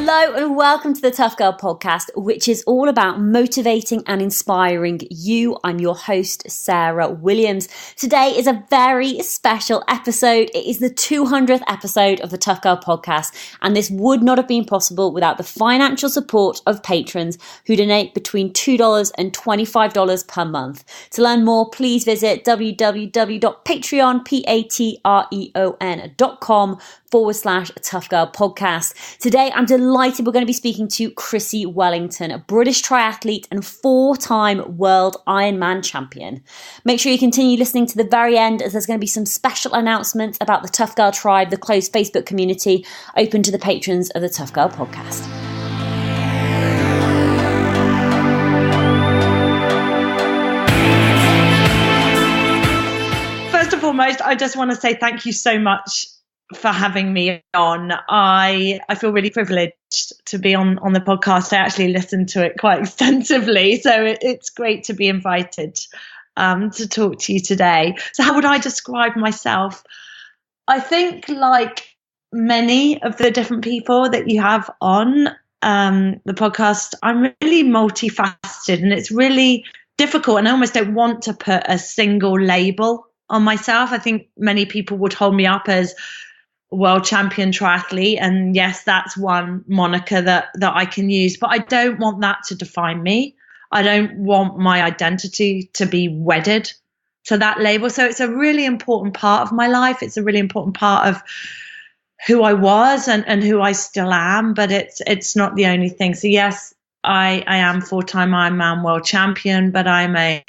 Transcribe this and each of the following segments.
Hello and welcome to the Tough Girl podcast, which is all about motivating and inspiring you. I'm your host, Sarah Williams. Today is a very special episode. It is the 200th episode of the Tough Girl podcast, and this would not have been possible without the financial support of patrons who donate between $2 and $25 per month. To learn more, please visit www.patreon.com/Tough Girl podcast. Today, I'm delighted we're going to be speaking to Chrissie Wellington, a British triathlete and 4-time world Ironman champion. Make sure you continue listening to the very end, as there's going to be some special announcements about the Tough Girl Tribe, the closed Facebook community open to the patrons of the Tough Girl podcast. First and foremost, I just want to say thank you so much for having me on. I feel really privileged to be on the podcast. I actually listened to it quite extensively, so it's great to be invited to talk to you today. So how would I describe myself? I think, like many of the different people that you have on the podcast, I'm really multifaceted, and it's really difficult, and I almost don't want to put a single label on myself. I think many people would hold me up as world champion triathlete, and yes, that's one moniker that I can use, but I don't want that to define me. I don't want my identity to be wedded to that label. So it's a really important part of my life. It's a really important part of who I was and who I still am, but it's not the only thing. So yes, I am 4-time Ironman World Champion, but I'm a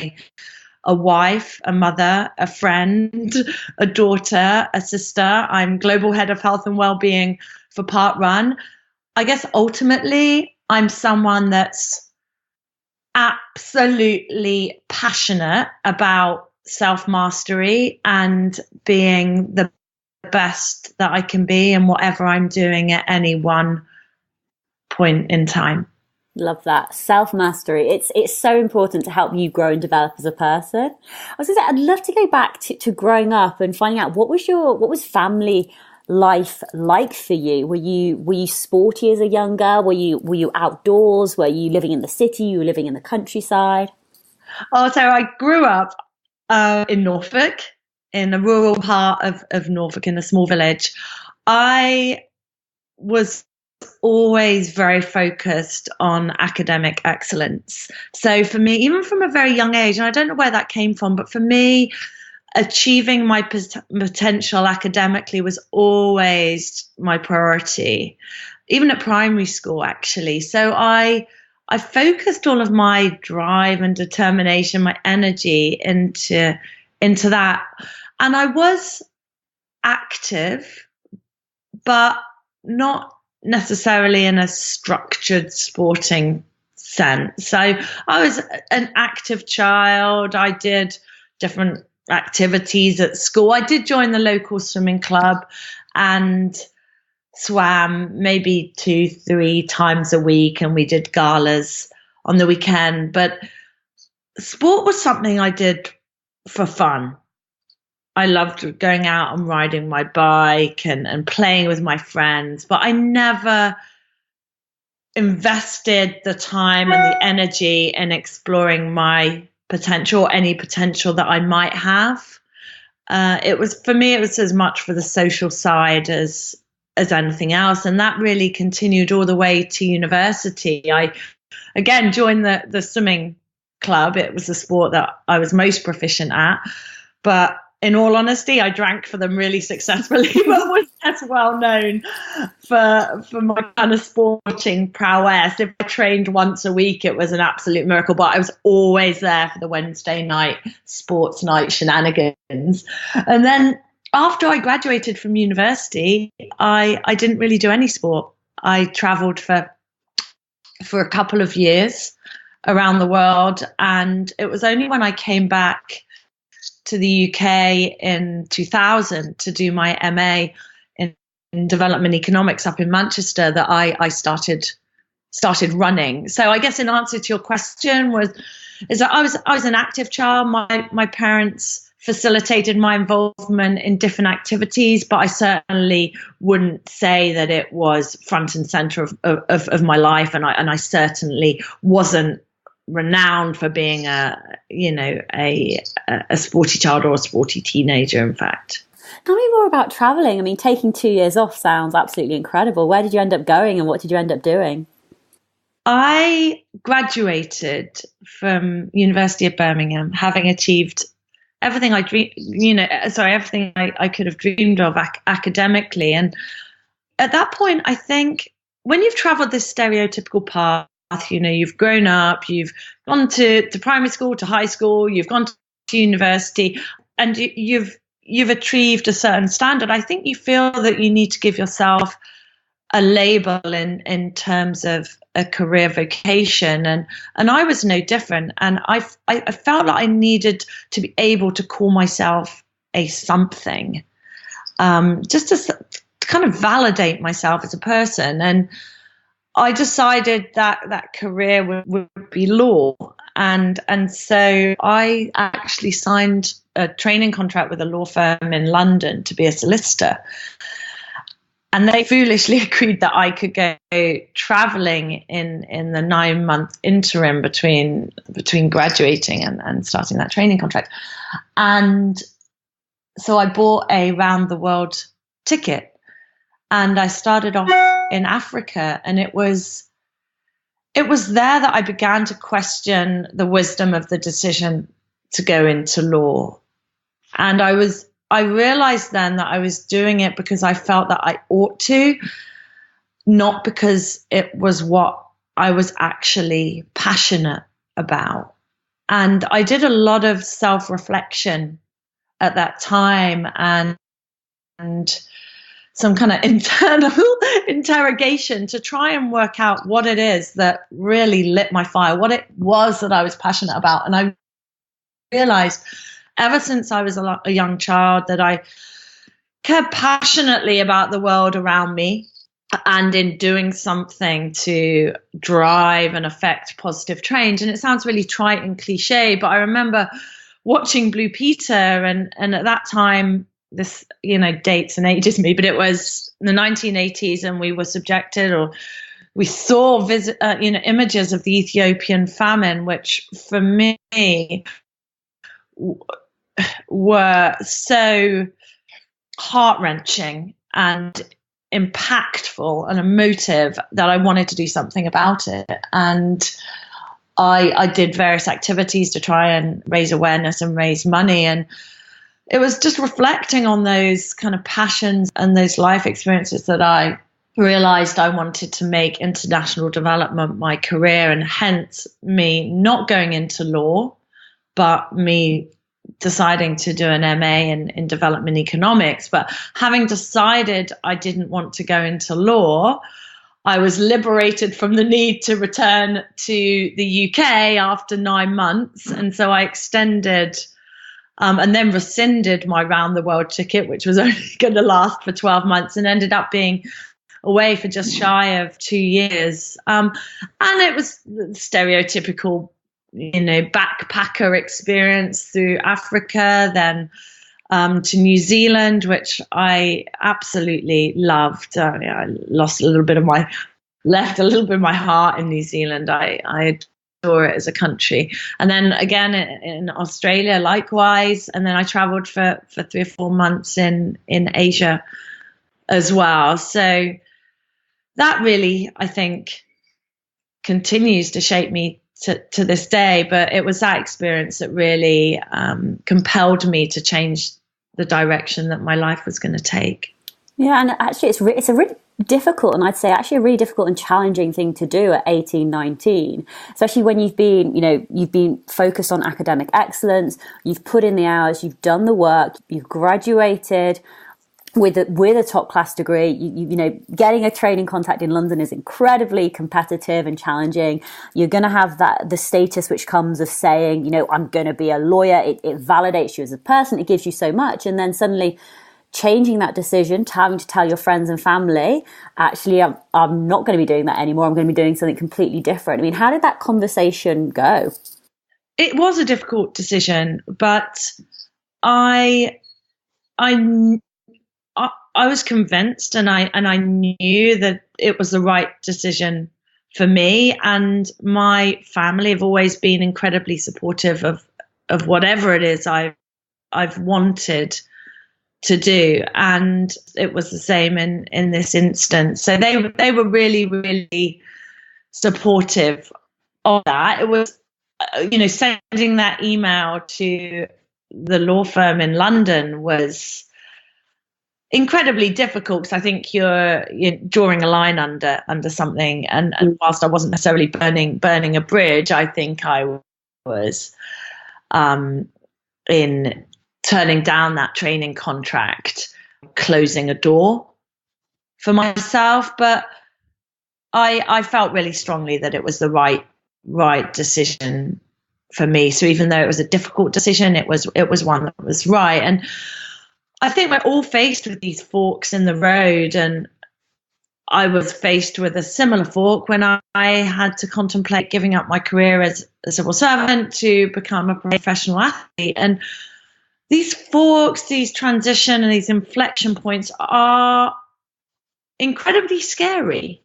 wife, a mother, a friend, a daughter, a sister. I'm global head of health and well-being for Parkrun. I guess ultimately I'm someone that's absolutely passionate about self-mastery and being the best that I can be in whatever I'm doing at any one point in time. Love that. Self-mastery. It's so important to help you grow and develop as a person. I was going to say, I'd love to go back to growing up and finding out what was family life like for you? Were you sporty as a young girl? Were you outdoors? Were you living in the city? You were living in the countryside? Oh, so I grew up in Norfolk, in a rural part of Norfolk, in a small village. I was always very focused on academic excellence. So for me, even from a very young age, and I don't know where that came from, but for me, achieving my potential academically was always my priority, even at primary school, actually. So I focused all of my drive and determination, my energy into that. And I was active, but not necessarily in a structured sporting sense. So I was an active child. I did different activities at school. I did join the local swimming club and swam maybe 2-3 times a week, and we did galas on the weekend. But sport was something I did for fun. I loved going out and riding my bike and playing with my friends, but I never invested the time and the energy in exploring my potential, or any potential that I might have. It was as much for the social side as anything else. And that really continued all the way to university. I, again, joined the swimming club. It was the sport that I was most proficient at. But in all honesty, I drank for them really successfully, but was less well known for my kind of sporting prowess. If I trained once a week, it was an absolute miracle, but I was always there for the Wednesday night sports night shenanigans. And then after I graduated from university, I didn't really do any sport. I traveled for a couple of years around the world, and it was only when I came back to the UK in 2000 to do my MA in development economics up in Manchester that I started running. So I guess in answer to your question is that I was an active child. My parents facilitated my involvement in different activities, but I certainly wouldn't say that it was front and center of my life. And I certainly wasn't renowned for being a sporty child or a sporty teenager, in fact. Tell me more about traveling. I mean, taking 2 years off sounds absolutely incredible. Where did you end up going and what did you end up doing? I graduated from University of Birmingham, having achieved everything I could have dreamed of academically. And at that point, I think when you've traveled this stereotypical path, you've grown up, you've gone to primary school, to high school, you've gone to university, and you've achieved a certain standard. I think you feel that you need to give yourself a label in terms of a career vocation, and I was no different. And I felt like I needed to be able to call myself a something, just to kind of validate myself as a person. And I decided that career would be law, and so I actually signed a training contract with a law firm in London to be a solicitor. And they foolishly agreed that I could go traveling in the 9-month interim between graduating and starting that training contract. And so I bought a round the world ticket, and I started off in Africa. And it was there that I began to question the wisdom of the decision to go into law. And I realized then that I was doing it because I felt that I ought to, not because it was what I was actually passionate about. And I did a lot of self-reflection at that time and some kind of internal interrogation to try and work out what it is that really lit my fire, what it was that I was passionate about. And I realized ever since I was a young child that I cared passionately about the world around me, and in doing something to drive and affect positive change. And it sounds really trite and cliche, but I remember watching Blue Peter, and at that time, this dates and ages me, but it was the 1980s, and we were subjected, or we saw images of the Ethiopian famine, which for me were so heart-wrenching and impactful and emotive that I wanted to do something about it. And I did various activities to try and raise awareness and raise money. And it was just reflecting on those kind of passions and those life experiences that I realized I wanted to make international development my career, and hence me not going into law, but me deciding to do an MA in development economics. But having decided I didn't want to go into law, I was liberated from the need to return to the UK after 9 months. And so I extended and then rescinded my round the world ticket, which was only going to last for 12 months, and ended up being away for just shy of 2 years. And it was the stereotypical backpacker experience through Africa, then to New Zealand, which I absolutely loved. I left a little bit of my heart in New Zealand. I adore it as a country. And then again in Australia, likewise. And then I traveled for 3 or 4 months in Asia as well. So that really, I think, continues to shape me to this day, but it was that experience that really compelled me to change the direction that my life was going to take. Yeah, and actually it's a really difficult, and I'd say actually a really difficult and challenging thing to do at 18, 19, especially when you've been focused on academic excellence, you've put in the hours, you've done the work, you've graduated with a top class degree. Getting a training contract in London is incredibly competitive and challenging. You're going to have the status which comes of saying, I'm going to be a lawyer. It validates you as a person. It gives you so much. And then suddenly changing that decision, having to tell your friends and family, actually, I'm not going to be doing that anymore. I'm going to be doing something completely different. I mean, how did that conversation go? It was a difficult decision, but I was convinced, and I knew that it was the right decision for me, and my family have always been incredibly supportive of whatever it is I've wanted to do, and it was the same in this instance. So they were really, really supportive of that. It was, sending that email to the law firm in London was incredibly difficult, because I think you're drawing a line under something, and whilst I wasn't necessarily burning a bridge, I think I was in turning down that training contract, closing a door for myself. But I felt really strongly that it was the right decision for me. So even though it was a difficult decision, it was one that was right. And I think we're all faced with these forks in the road, and I was faced with a similar fork when I had to contemplate giving up my career as a civil servant to become a professional athlete. And these forks, these transition and these inflection points are incredibly scary,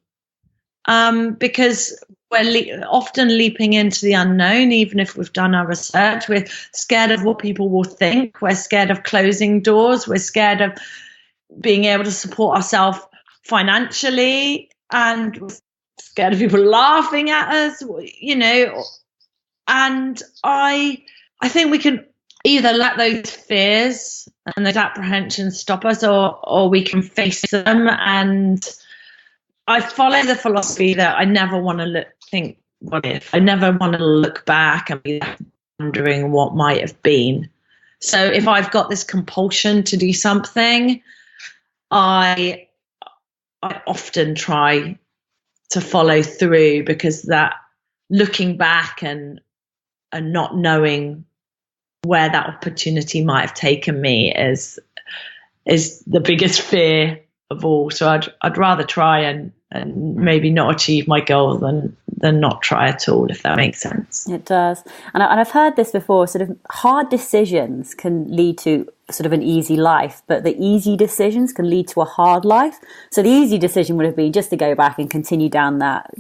because we're often leaping into the unknown. Even if we've done our research, we're scared of what people will think. We're scared of closing doors. We're scared of being able to support ourselves financially, and we're scared of people laughing at us, And I think we can either let those fears and those apprehensions stop us, or we can face them. And I follow the philosophy that I never want to think, what if? I never want to look back and be wondering what might have been. So if I've got this compulsion to do something, I often try to follow through, because that looking back and not knowing where that opportunity might have taken me is the biggest fear of all. So I'd rather try and maybe not achieve my goal than not try at all, if that makes sense. It does. And I've heard this before, sort of hard decisions can lead to sort of an easy life, but the easy decisions can lead to a hard life. So the easy decision would have been just to go back and continue down that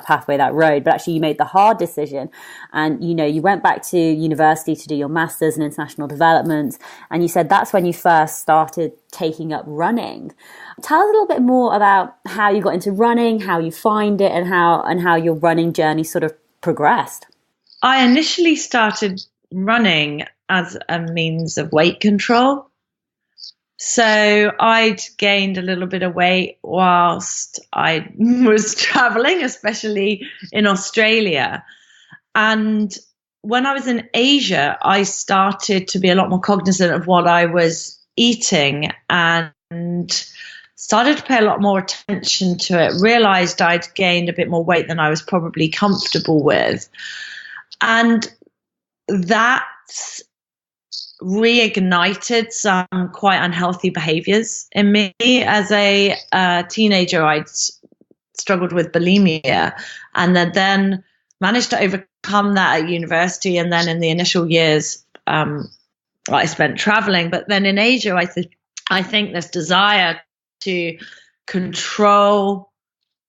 pathway, that road. But actually you made the hard decision, and you went back to university to do your master's in international development, and you said that's when you first started taking up running. Tell us a little bit more about how you got into running, how you find it, and how your running journey sort of progressed. I initially started running as a means of weight control. So I'd gained a little bit of weight whilst I was traveling, especially in Australia. And when I was in Asia, I started to be a lot more cognizant of what I was eating, and started to pay a lot more attention to it, realized I'd gained a bit more weight than I was probably comfortable with. And that reignited some quite unhealthy behaviors in me. As a teenager, I'd struggled with bulimia, and then managed to overcome that at university. And then in the initial years, I spent traveling. But then in Asia, I think this desire to control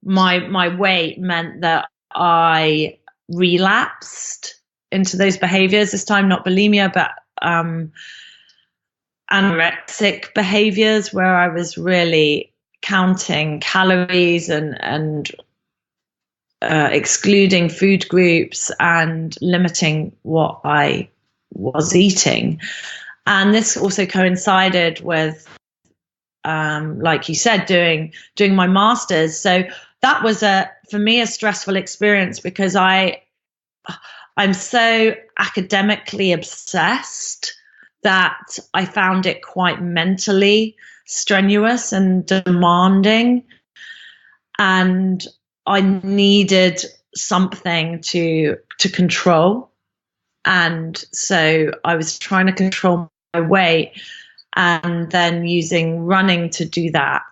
my weight meant that I relapsed into those behaviors, this time not bulimia, but anorexic behaviors, where I was really counting calories and excluding food groups and limiting what I was eating. And this also coincided with, like you said, doing my master's. So that was for me a stressful experience, because I'm so academically obsessed that I found it quite mentally strenuous and demanding, and I needed something to control. And so I was trying to control my weight, and then using running to do that.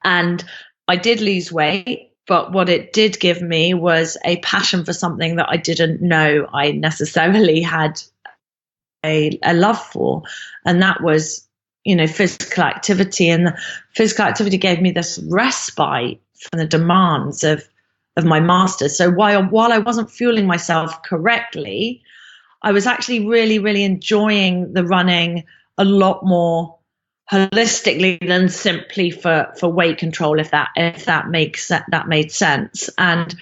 And I did lose weight, but what it did give me was a passion for something that I didn't know I necessarily had a love for, and that was, physical activity. And the physical activity gave me this respite from the demands of my master's. So while I wasn't fueling myself correctly, I was actually really, really enjoying the running a lot more holistically than simply for weight control, if that made sense. And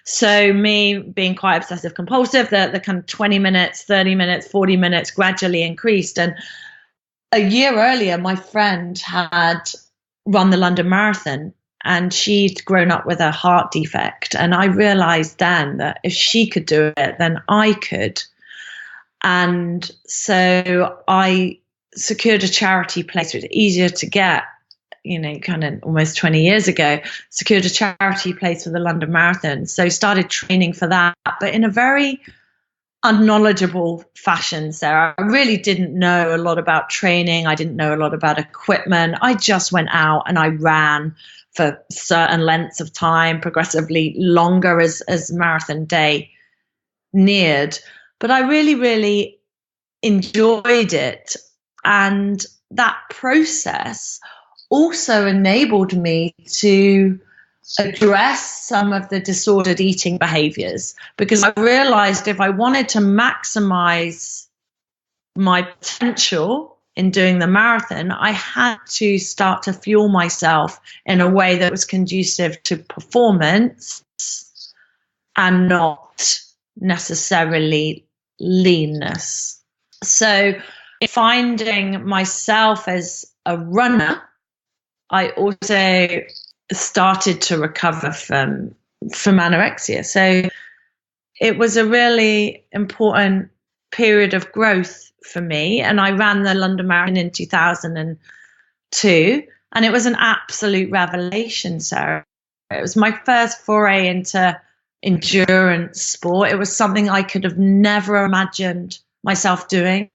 so me being quite obsessive compulsive, the kind of 20 minutes, 30 minutes, 40 minutes gradually increased. And a year earlier, my friend had run the London Marathon, and she'd grown up with a heart defect. And I realized then that if she could do it, then I could. And so I secured a charity place. It was easier to get, kind of almost 20 years ago, secured a charity place for the London Marathon. So started training for that, but in a very unknowledgeable fashion, Sarah. I really didn't know a lot about training. I didn't know a lot about equipment. I just went out and I ran for certain lengths of time, progressively longer as marathon day neared. But I really, really enjoyed it. And that process also enabled me to address some of the disordered eating behaviors, because I realized if I wanted to maximize my potential in doing the marathon, I had to start to fuel myself in a way that was conducive to performance and not necessarily leanness. So finding myself as a runner, I also started to recover from anorexia. So it was a really important period of growth for me. And I ran the London Marathon in 2002, and it was an absolute revelation, Sarah. It was my first foray into endurance sport. It was something I could have never imagined myself doing.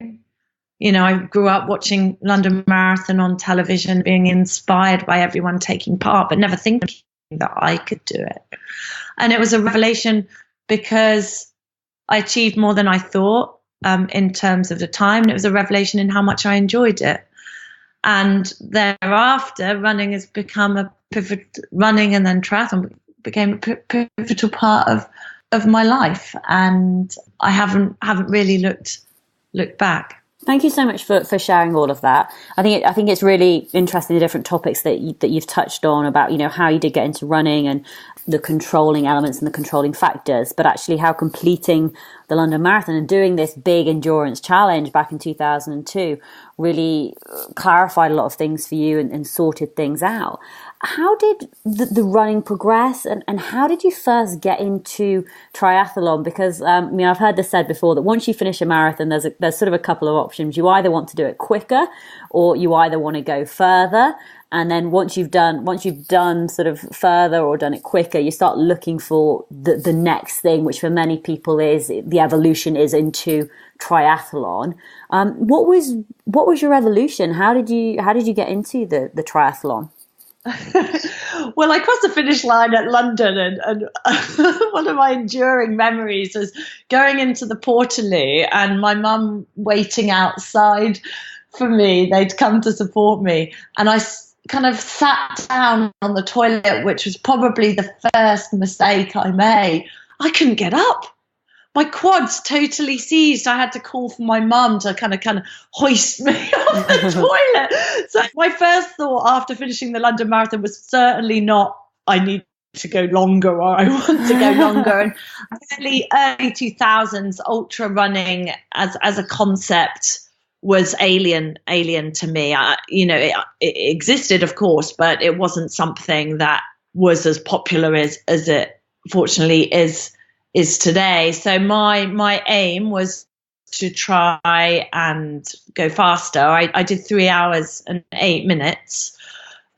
I grew up watching London Marathon on television, being inspired by everyone taking part, but never thinking that I could do it. And it was a revelation because I achieved more than I thought in terms of the time. And it was a revelation in how much I enjoyed it. And thereafter, running has become a running and then triathlon became a pivotal part of my life. And I haven't really looked back. Thank you so much for sharing all of that. I think it's really interesting, the different topics that you've touched on about, how you did get into running and the controlling elements and the controlling factors, but actually how completing the London Marathon and doing this big endurance challenge back in 2002 really clarified a lot of things for you and sorted things out. How did the running progress, and how did you first get into triathlon? Because I've heard this said before that once you finish a marathon, there's sort of a couple of options. You either want to do it quicker, or you either want to go further. And then once you've done sort of further or done it quicker, you start looking for the next thing, which for many people is the evolution is into triathlon. What was your evolution? How did you get into the triathlon? Well, I crossed the finish line at London, and one of my enduring memories was going into the Portaloo and my mum waiting outside for me. They'd come to support me, and I kind of sat down on the toilet, which was probably the first mistake I made. I couldn't get up. My quads totally seized. I had to call for my mum to kind of hoist me off the toilet. So my first thought after finishing the London Marathon was certainly not, I need to go longer, or I want to go longer. And early 2000s, ultra running as a concept was alien to me. It existed, of course, but it wasn't something that was as popular as it fortunately is today. So my aim was to try and go faster. I did 3 hours and 8 minutes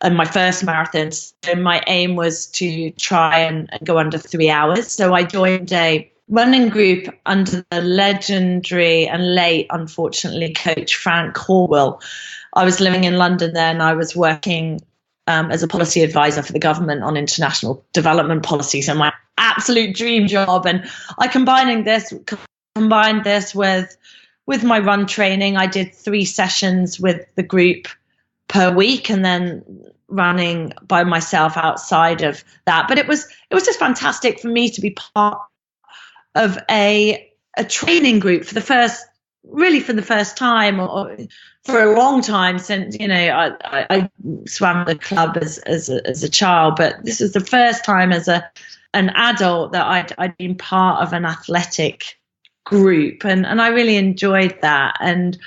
in my first marathon. So my aim was to try and go under 3 hours. So I joined a running group under the legendary and late, unfortunately, coach Frank Horwell. I was living in London then. I was working as a policy advisor for the government on international development policy. So my absolute dream job. And I combined this with with my run training, I did 3 sessions with the group per week, and then running by myself outside of that. But it was just fantastic for me to be part of a training group for the first time, or for a long time, since, you know, I swam the club as a child, but this was the first time as an adult that I'd been part of an athletic group, and I really enjoyed that, and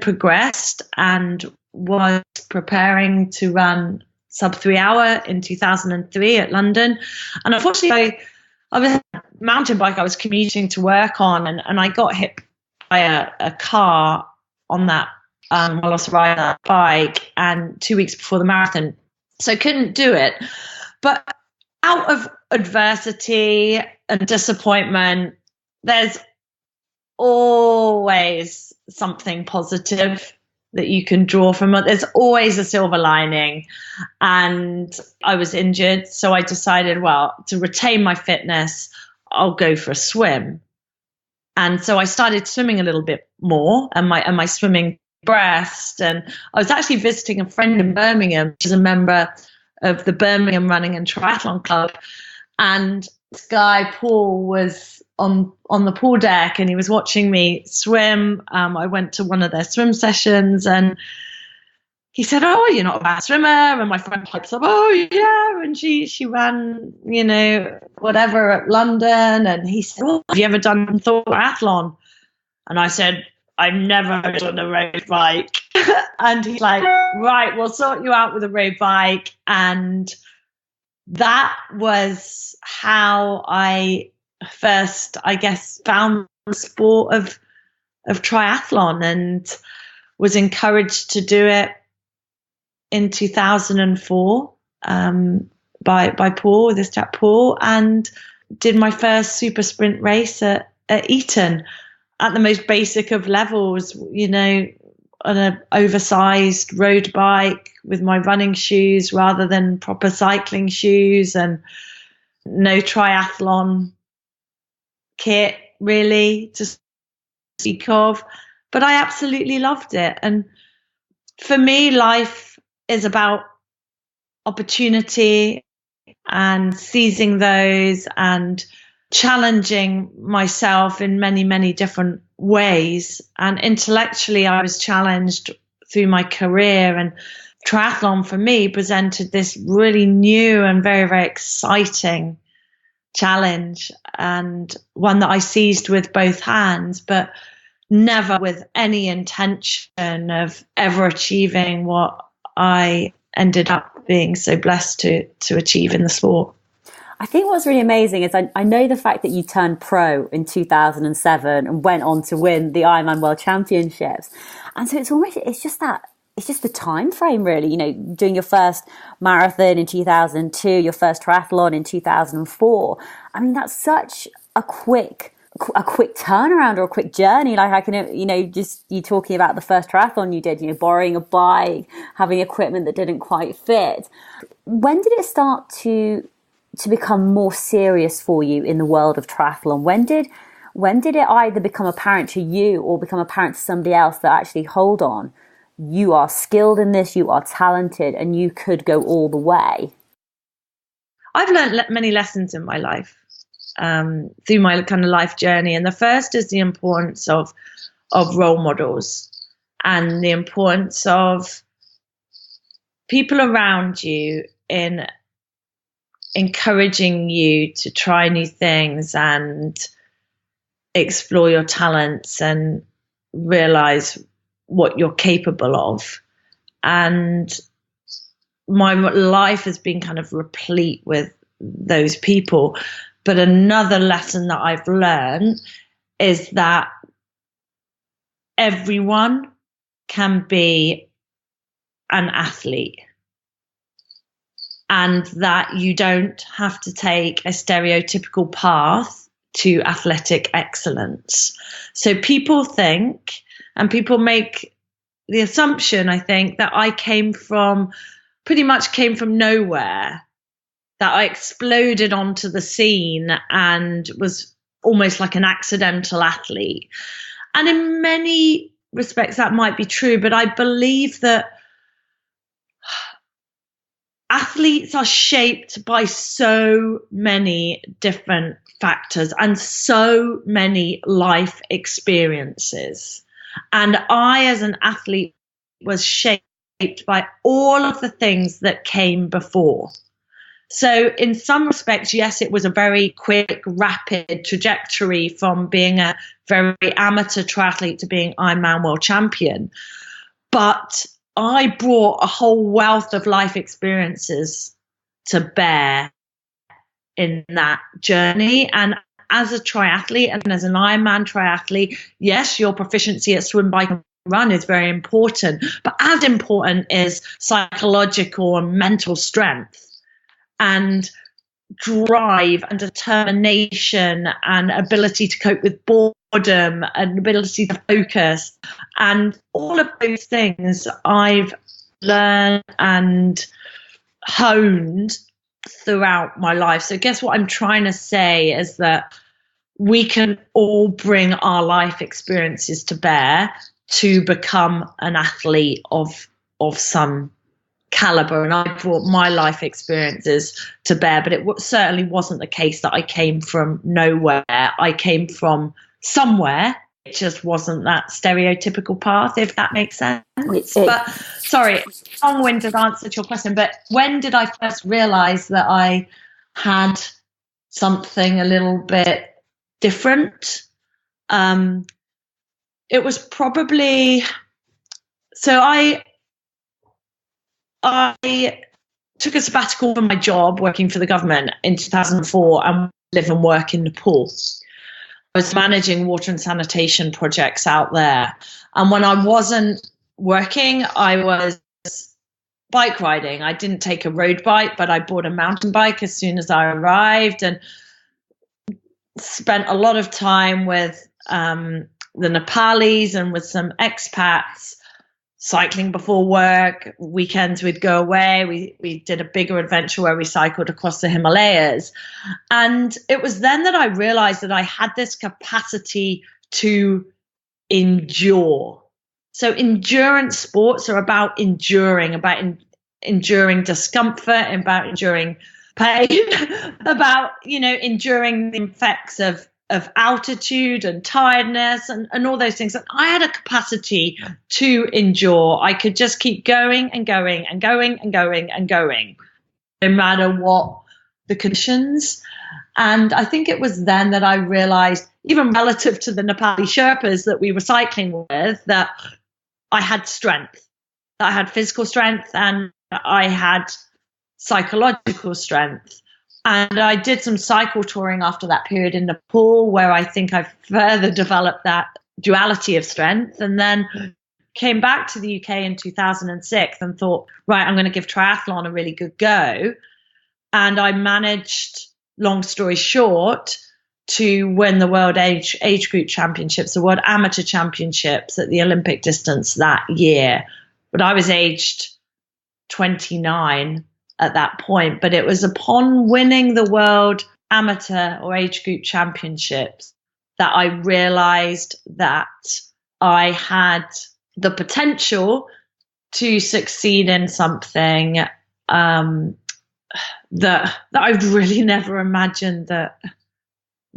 progressed, and was preparing to run sub 3 hour in 2003 at London. And unfortunately, I was a mountain bike I was commuting to work on, and I got hit by a car on that while I was riding that bike, and 2 weeks before the marathon, so I couldn't do it. But out of adversity and disappointment, there's always something positive that you can draw from it. There's always a silver lining. And I was injured, so I decided, well, to retain my fitness, I'll go for a swim. And so I started swimming a little bit more, and my swimming progressed. And I was actually visiting a friend in Birmingham, which is a member of the Birmingham Running and Triathlon Club. And this guy, Paul, was on the pool deck, and he was watching me swim. I went to one of their swim sessions, and he said, "Oh, you're not a bad swimmer." And my friend pipes up, "Oh, yeah." And she ran, you know, whatever at London. And he said, "Oh, have you ever done triathlon?" And I said, "I've never done a road bike." And he's like, "Right, we'll sort you out with a road bike." And that was how I first, I guess, found the sport of triathlon, and was encouraged to do it in 2004 by Paul, this chap Paul, and did my first super sprint race at Eton at the most basic of levels, you know, on an oversized road bike with my running shoes rather than proper cycling shoes, and no triathlon kit really to speak of. But I absolutely loved it. And for me, life is about opportunity and seizing those and challenging myself in many, many different ways. And intellectually, I was challenged through my career, and triathlon for me presented this really new and very, very exciting challenge, and one that I seized with both hands, but never with any intention of ever achieving what I ended up being so blessed to achieve in the sport. I think what's really amazing is I know the fact that you turned pro in 2007 and went on to win the Ironman World Championships. And so it's just the time frame, really, you know, doing your first marathon in 2002, your first triathlon in 2004. I mean, that's such a quick turnaround, or a quick journey. Like, I can, you know, just you talking about the first triathlon you did, you know, borrowing a bike, having equipment that didn't quite fit. When did it start to become more serious for you in the world of triathlon? When did it either become apparent to you or become apparent to somebody else that actually, hold on, you are skilled in this, you are talented, and you could go all the way? I've learned many lessons in my life through my kind of life journey. And the first is the importance of role models, and the importance of people around you in encouraging you to try new things and explore your talents and realize what you're capable of. And my life has been kind of replete with those people. But another lesson that I've learned is that everyone can be an athlete, and that you don't have to take a stereotypical path to athletic excellence. So people think, and people make the assumption, I think, that I pretty much came from nowhere, that I exploded onto the scene and was almost like an accidental athlete. And in many respects, that might be true, but I believe that athletes are shaped by so many different factors and so many life experiences. And I, as an athlete, was shaped by all of the things that came before. So in some respects, yes, it was a very quick, rapid trajectory from being a very amateur triathlete to being Ironman World Champion. But I brought a whole wealth of life experiences to bear in that journey. And as a triathlete and as an Ironman triathlete, yes, your proficiency at swim, bike, and run is very important. But as important is psychological and mental strength and drive and determination and ability to cope with boredom and ability to focus. And all of those things I've learned and honed throughout my life. So I guess what I'm trying to say is that we can all bring our life experiences to bear to become an athlete of some caliber. And I brought my life experiences to bear, but it certainly wasn't the case that I came from nowhere. I came from somewhere. It just wasn't that stereotypical path, if that makes sense. But sorry, long-winded answer to your question, but when did I first realize that I had something a little bit different? It was probably, so I took a sabbatical from my job working for the government in 2004 and live and work in Nepal. I was managing water and sanitation projects out there. And when I wasn't working, I was bike riding. I didn't take a road bike, but I bought a mountain bike as soon as I arrived and spent a lot of time with the Nepalis and with some expats, cycling before work. Weekends we'd go away. We did a bigger adventure where we cycled across the Himalayas. And it was then that I realized that I had this capacity to endure. So endurance sports are about enduring, enduring discomfort, about enduring pain, about, enduring the effects of altitude and tiredness and all those things. And I had a capacity to endure. I could just keep going and going and going and going and going, no matter what the conditions. And I think it was then that I realized, even relative to the Nepali Sherpas that we were cycling with, that I had strength. I had physical strength and I had psychological strength. And I did some cycle touring after that period in Nepal, where I think I further developed that duality of strength, and then came back to the UK in 2006 and thought, right, I'm going to give triathlon a really good go. And I managed, long story short, to win the World Age Group Championships, the World Amateur Championships at the Olympic distance that year. But I was aged 29 at that point. But it was upon winning the World Amateur or Age Group Championships that I realized that I had the potential to succeed in something that I'd really never imagined that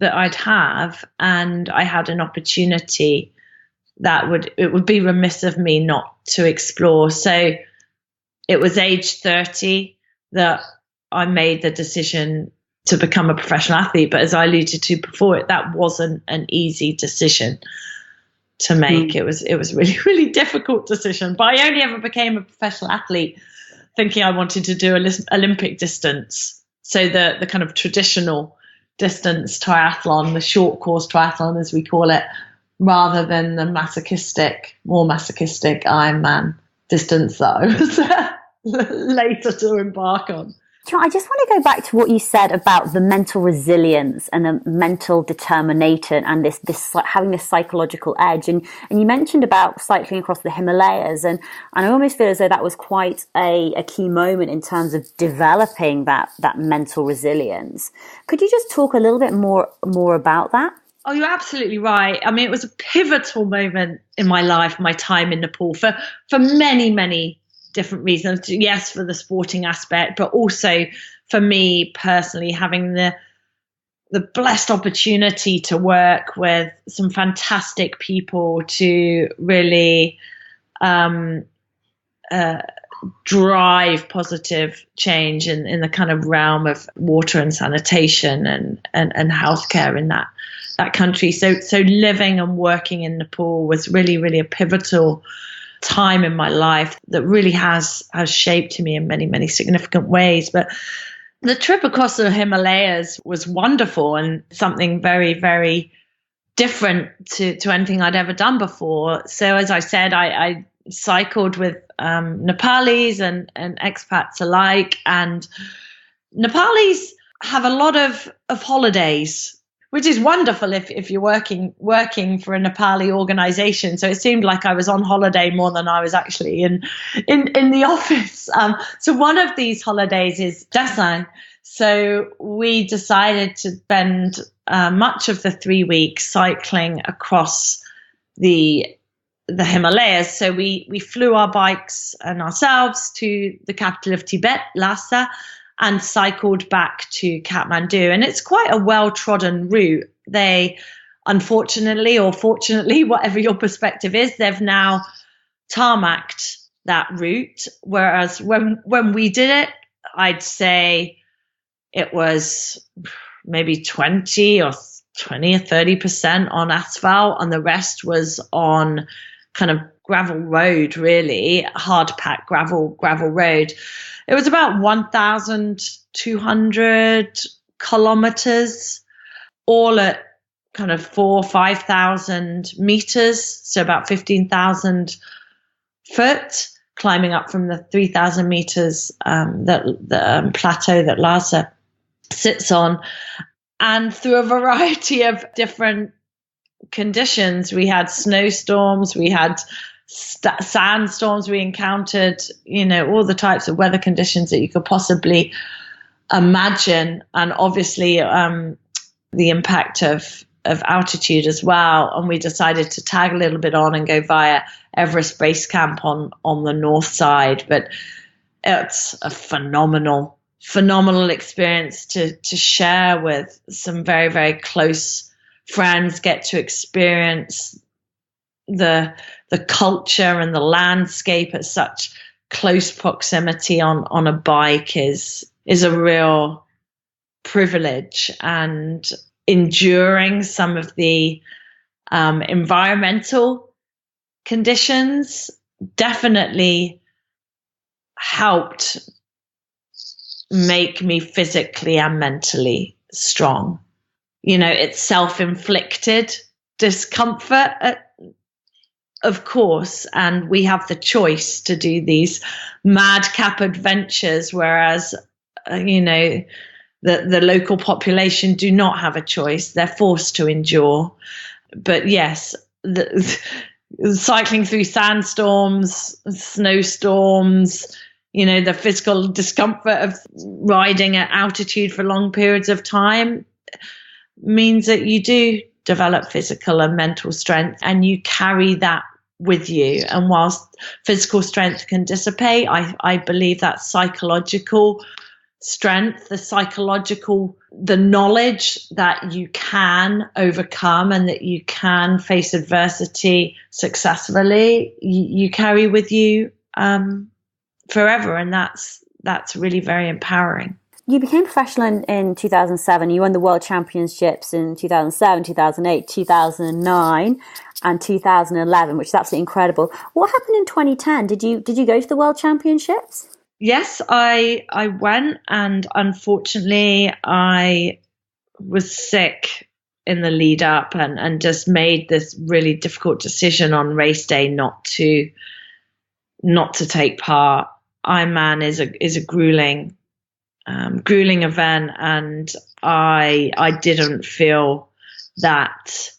I'd have. And I had an opportunity that it would be remiss of me not to explore. So it was age 30 that I made the decision to become a professional athlete. But as I alluded to before, that wasn't an easy decision to make. It was a really, really difficult decision. But I only ever became a professional athlete thinking I wanted to do Olympic distance. So the kind of traditional distance triathlon, the short course triathlon as we call it, rather than the more masochistic Ironman distance that I was later to embark on. I just want to go back to what you said about the mental resilience and the mental determination and this having this psychological edge. And you mentioned about cycling across the Himalayas, and I almost feel as though that was quite a key moment in terms of developing that mental resilience. Could you just talk a little bit more about that? Oh, you're absolutely right. I mean, it was a pivotal moment in my life, my time in Nepal, for many, many different reasons. Yes, for the sporting aspect, but also for me personally, having the blessed opportunity to work with some fantastic people to really drive positive change in the kind of realm of water and sanitation and healthcare in that country. So living and working in Nepal was really, really a pivotal time in my life that really has shaped me in many, many significant ways. But the trip across the Himalayas was wonderful and something very, very different to anything I'd ever done before. So as I said, I cycled with Nepalis and expats alike, and Nepalis have a lot of holidays, which is wonderful if you're working for a Nepali organization. So it seemed like I was on holiday more than I was actually in the office. So one of these holidays is Dasang. So we decided to spend much of the 3 weeks cycling across the Himalayas. So we flew our bikes and ourselves to the capital of Tibet, Lhasa, and cycled back to Kathmandu. And it's quite a well-trodden route. They, unfortunately or fortunately, whatever your perspective is, they've now tarmacked that route. Whereas when we did it, I'd say it was maybe 20 or 30% on asphalt, and the rest was on kind of gravel road, really hard packed gravel road. It was about 1,200 kilometers, all at kind of 4,000 or 5,000 meters, so about 15,000 foot, climbing up from the 3,000 meters the plateau that Lhasa sits on, and through a variety of different conditions. We had snowstorms, we had sandstorms, we encountered, all the types of weather conditions that you could possibly imagine, and obviously the impact of altitude as well. And we decided to tag a little bit on and go via Everest Base Camp on the north side. But it's a phenomenal experience to share with some very, very close friends, get to experience the culture and the landscape at such close proximity on a bike is a real privilege. And enduring some of the environmental conditions definitely helped make me physically and mentally strong. It's self-inflicted discomfort, of course, and we have the choice to do these madcap adventures, whereas, the local population do not have a choice. They're forced to endure. But yes, cycling through sandstorms, snowstorms, the physical discomfort of riding at altitude for long periods of time means that you do develop physical and mental strength, and you carry that with you. And whilst physical strength can dissipate, I believe that psychological strength, the knowledge that you can overcome and that you can face adversity successfully, you carry with you forever. And that's really very empowering. You became professional in 2007. You won the World Championships in 2007, 2008, 2009, and 2011, which is absolutely incredible. What happened in 2010? Did you go to the World Championships? Yes, I went, and unfortunately I was sick in the lead up and just made this really difficult decision on race day not to take part. Ironman is a grueling event, and I didn't feel that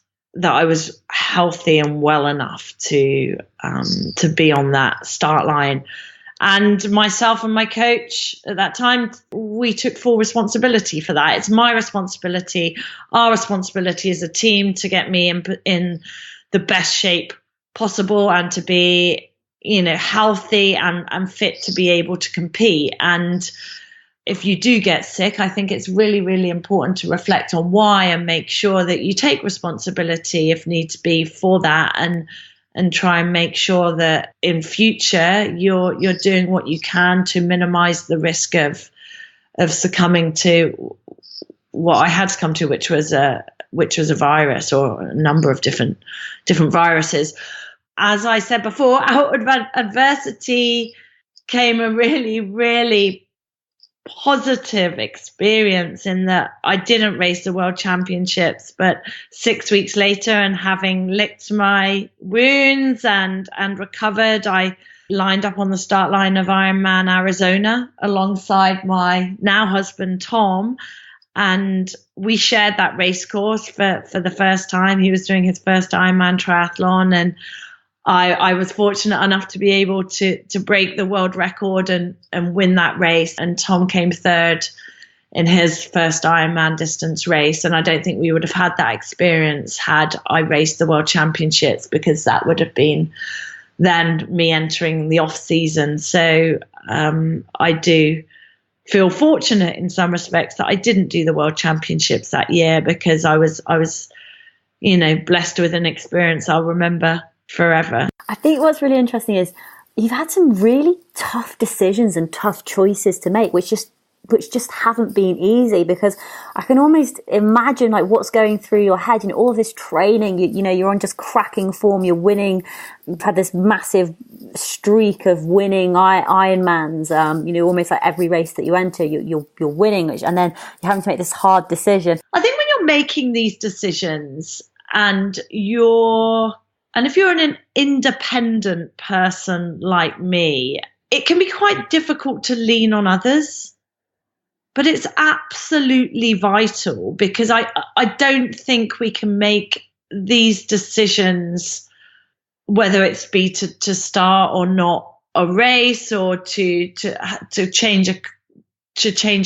I was healthy and well enough to be on that start line. And myself and my coach at that time, we took full responsibility for that. It's my responsibility, our responsibility as a team to get me in the best shape possible and to be, healthy and fit to be able to compete. And if you do get sick, I think it's really, really important to reflect on why and make sure that you take responsibility if needs be for that, and try and make sure that in future you're doing what you can to minimize the risk of succumbing to what I had succumbed to, which was a virus, or a number of different viruses. As I said before, out of adversity came a really, really positive experience in that I didn't race the World Championships, but 6 weeks later, and having licked my wounds and recovered, I lined up on the start line of Ironman Arizona alongside my now husband Tom, and we shared that race course for the first time. He was doing his first Ironman triathlon, and I was fortunate enough to be able to break the world record and win that race. And Tom came third in his first Ironman distance race. And I don't think we would have had that experience had I raced the World Championships, because that would have been then me entering the off season. So I do feel fortunate in some respects that I didn't do the World Championships that year, because I was blessed with an experience I'll remember forever. I think what's really interesting is you've had some really tough decisions and tough choices to make, which just haven't been easy, because I can almost imagine like what's going through your head. All of this training, you're on just cracking form, you're winning, you've had this massive streak of winning Ironmans, almost like every race that you enter, you're winning, and then you're having to make this hard decision. I think when you're making these decisions and if you're an independent person like me, it can be quite difficult to lean on others. But it's absolutely vital, because I don't think we can make these decisions, whether it's be to start or not a race, or to change a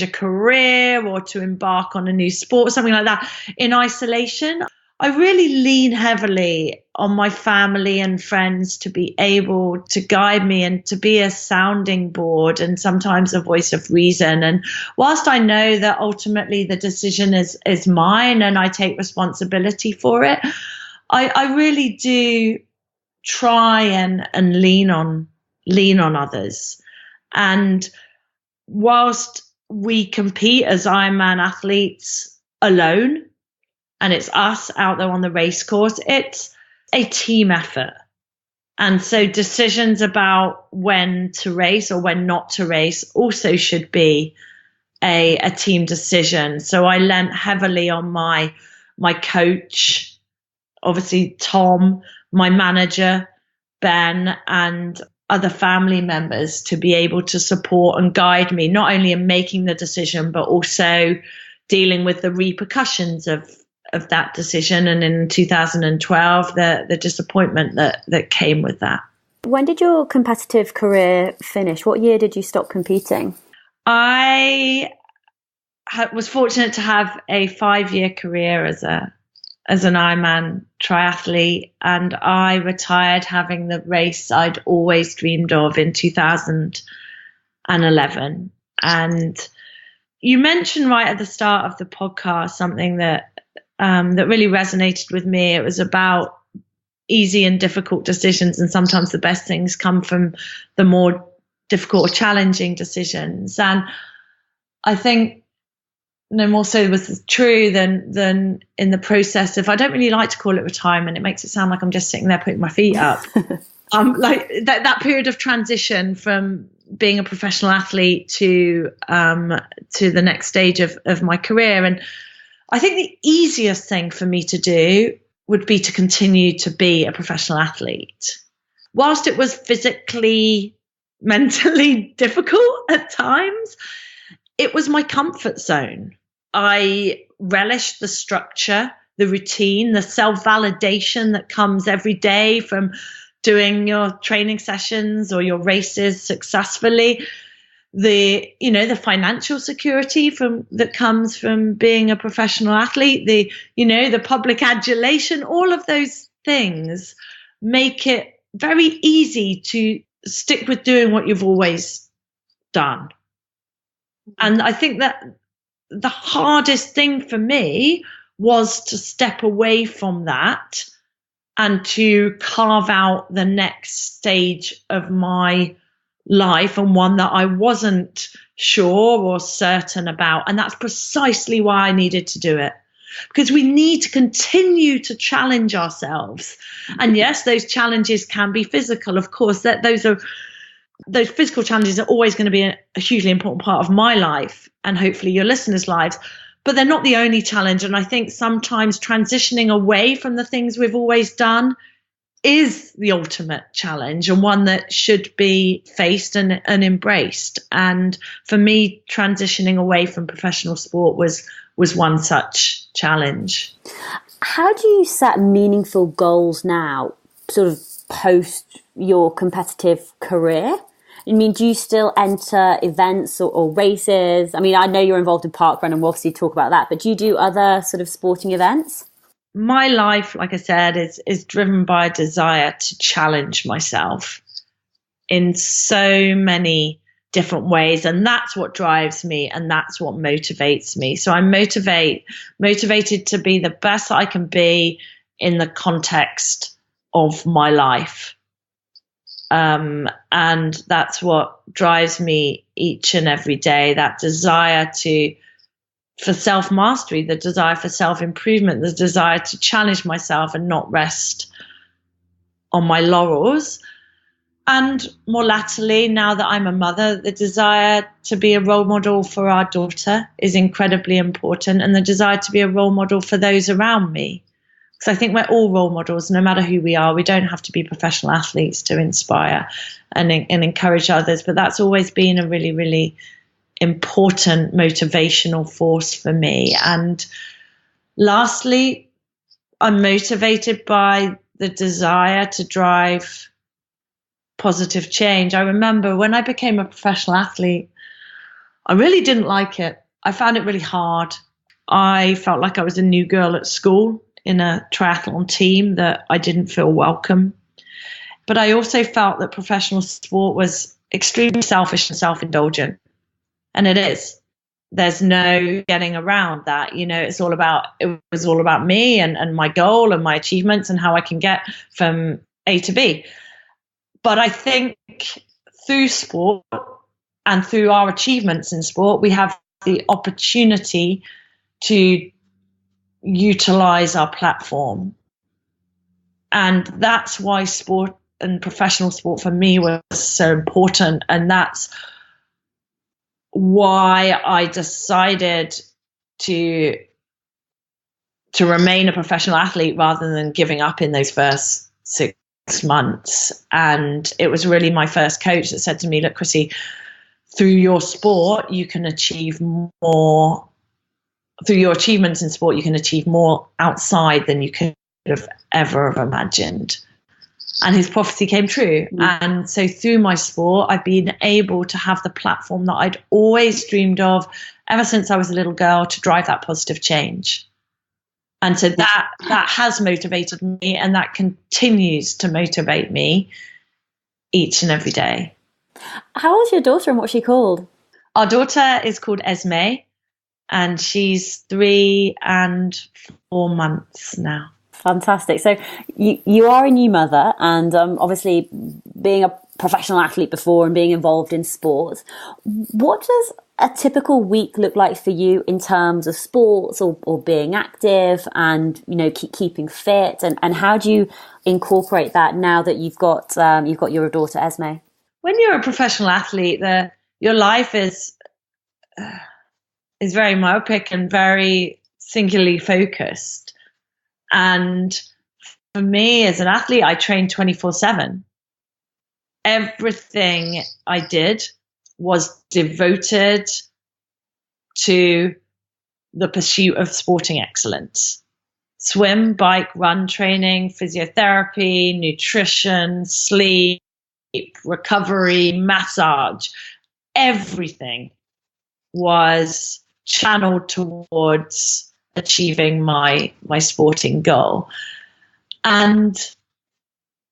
career, or to embark on a new sport or something like that, in isolation. I really lean heavily on my family and friends to be able to guide me and to be a sounding board and sometimes a voice of reason. And whilst I know that ultimately the decision is mine and I take responsibility for it, I really do try and lean on others. And whilst we compete as Ironman athletes alone, and it's us out there on the race course, it's a team effort. And so decisions about when to race or when not to race also should be a team decision. So I lent heavily on my coach, obviously Tom, my manager, Ben, and other family members to be able to support and guide me, not only in making the decision, but also dealing with the repercussions of that decision, and in 2012 the disappointment that came with that. When did your competitive career finish? What year did you stop competing? I was fortunate to have a 5-year career as an Ironman triathlete, and I retired having the race I'd always dreamed of in 2011. And you mentioned right at the start of the podcast something that really resonated with me. It was about easy and difficult decisions, and sometimes the best things come from the more difficult or challenging decisions. And I think no more so was true than in the process of, I don't really like to call it retirement. It makes it sound like I'm just sitting there putting my feet up. Like that period of transition from being a professional athlete to the next stage of my career. And I think the easiest thing for me to do would be to continue to be a professional athlete. Whilst it was physically, mentally difficult at times, it was my comfort zone. I relished the structure, the routine, the self-validation that comes every day from doing your training sessions or your races successfully, the financial security that comes from being a professional athlete, the public adulation, all of those things make it very easy to stick with doing what you've always done. And I think that the hardest thing for me was to step away from that and to carve out the next stage of my life, and one that I wasn't sure or certain about. And that's precisely why I needed to do it, because we need to continue to challenge ourselves. And yes, those challenges can be physical. Of course, those physical challenges are always going to be a hugely important part of my life and hopefully your listeners' lives, but they're not the only challenge. And I think sometimes transitioning away from the things we've always done is the ultimate challenge, and one that should be faced and embraced. And for me, transitioning away from professional sport was one such challenge. How do you set meaningful goals now, sort of post your competitive career? I mean, do you still enter events or races? I mean, I know you're involved in parkrun, and we'll obviously talk about that, but do you do other sort of sporting events? My life, like I said, is driven by a desire to challenge myself in so many different ways. And that's what drives me, and that's what motivates me. So I'm motivated to be the best I can be in the context of my life. And that's what drives me each and every day, that desire for self-mastery, the desire for self-improvement, the desire to challenge myself and not rest on my laurels. And more latterly, now that I'm a mother, the desire to be a role model for our daughter is incredibly important, and the desire to be a role model for those around me. Because I think we're all role models, no matter who we are. We don't have to be professional athletes to inspire and encourage others, but that's always been a really, really important motivational force for me. And lastly, I'm motivated by the desire to drive positive change. I remember when I became a professional athlete, I really didn't like it. I found it really hard. I felt like I was a new girl at school in a triathlon team, that I didn't feel welcome. But I also felt that professional sport was extremely selfish and self-indulgent. And it is. There's no getting around that. It was all about me and my goal and my achievements and how I can get from A to B. But I think through sport and through our achievements in sport, we have the opportunity to utilize our platform. And that's why sport and professional sport for me was so important. And that's why I decided to remain a professional athlete rather than giving up in those first 6 months. And it was really my first coach that said to me, look, Chrissie, through your sport, you can achieve more. Through your achievements in sport, you can achieve more outside than you could have ever imagined. And his prophecy came true. And so through my sport, I've been able to have the platform that I'd always dreamed of ever since I was a little girl, to drive that positive change. And so that has motivated me, and that continues to motivate me each and every day. How old's your daughter, and what's she called? Our daughter is called Esme, and she's 3 and 4 months now. Fantastic. So you are a new mother, and obviously being a professional athlete before and being involved in sports, what does a typical week look like for you in terms of sports or being active and, keeping fit? And how do you incorporate that now that you've got your daughter, Esme? When you're a professional athlete, your life is very myopic and very singularly focused. And for me as an athlete, I trained 24/7. Everything I did was devoted to the pursuit of sporting excellence. swim, bike, run training, physiotherapy, nutrition, sleep, recovery, massage, everything was channeled towards achieving my sporting goal. And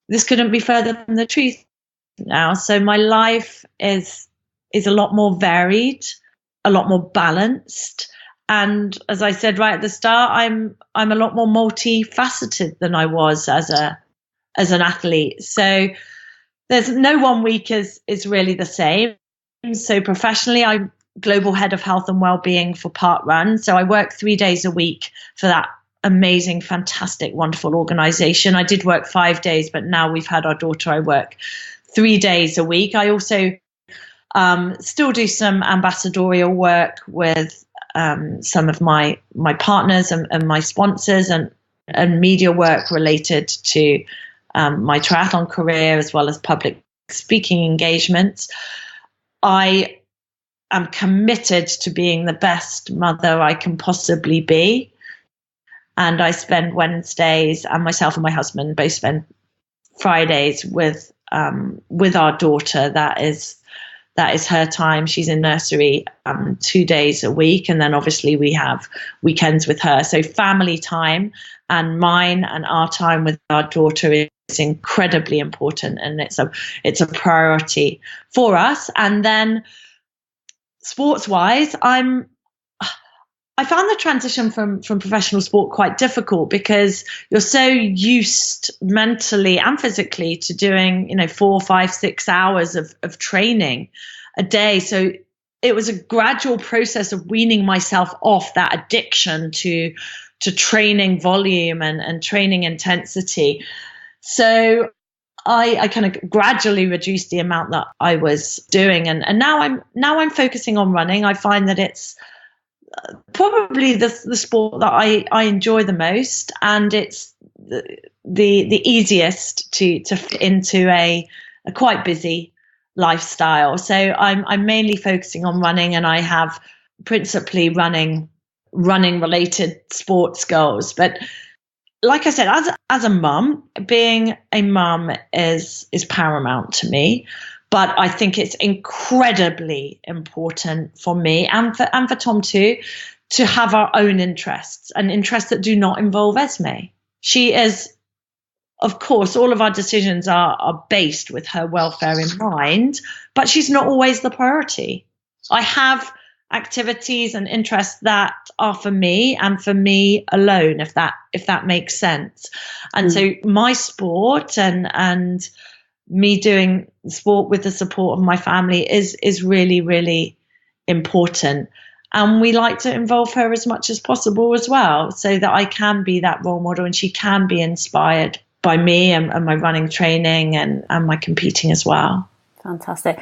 this couldn't be further from the truth now. So my life is a lot more varied, a lot more balanced. And as I said right at the start, I'm a lot more multifaceted than I was as an athlete. So there's no one week is really the same. So professionally, I'm global head of health and well-being for Parkrun. So I work 3 days a week for that amazing, fantastic, wonderful organization. I did work 5 days, but now we've had our daughter, I work 3 days a week. I also still do some ambassadorial work with some of my partners and my sponsors, and media work related to my triathlon career, as well as public speaking engagements. I am committed to being the best mother I can possibly be. And I spend Wednesdays, and myself and my husband both spend Fridays with our daughter. That is her time. She's in nursery 2 days a week, and then obviously we have weekends with her. So family time, and mine and our time with our daughter is incredibly important, and it's a priority for us. And then sports wise, I found the transition from professional sport quite difficult, because you're so used mentally and physically to doing 4, 5, 6 hours of training a day. So it was a gradual process of weaning myself off that addiction to training volume and training intensity. So I kind of gradually reduced the amount that I was doing, and now I'm focusing on running. I find that it's probably the sport that I enjoy the most, and it's the easiest to fit into a quite busy lifestyle. So I'm mainly focusing on running, and I have principally running related sports goals. But like I said, as a mum, being a mum is paramount to me. But I think it's incredibly important for me and for Tom too, to have our own interests, and interests that do not involve Esme. She is, of course, all of our decisions are based with her welfare in mind, but she's not always the priority. I have activities and interests that are for me and for me alone, if that makes sense. And so my sport and me doing sport with the support of my family is really, really important. And we like to involve her as much as possible as well, so that I can be that role model and she can be inspired by me and my running training and my competing as well. Fantastic.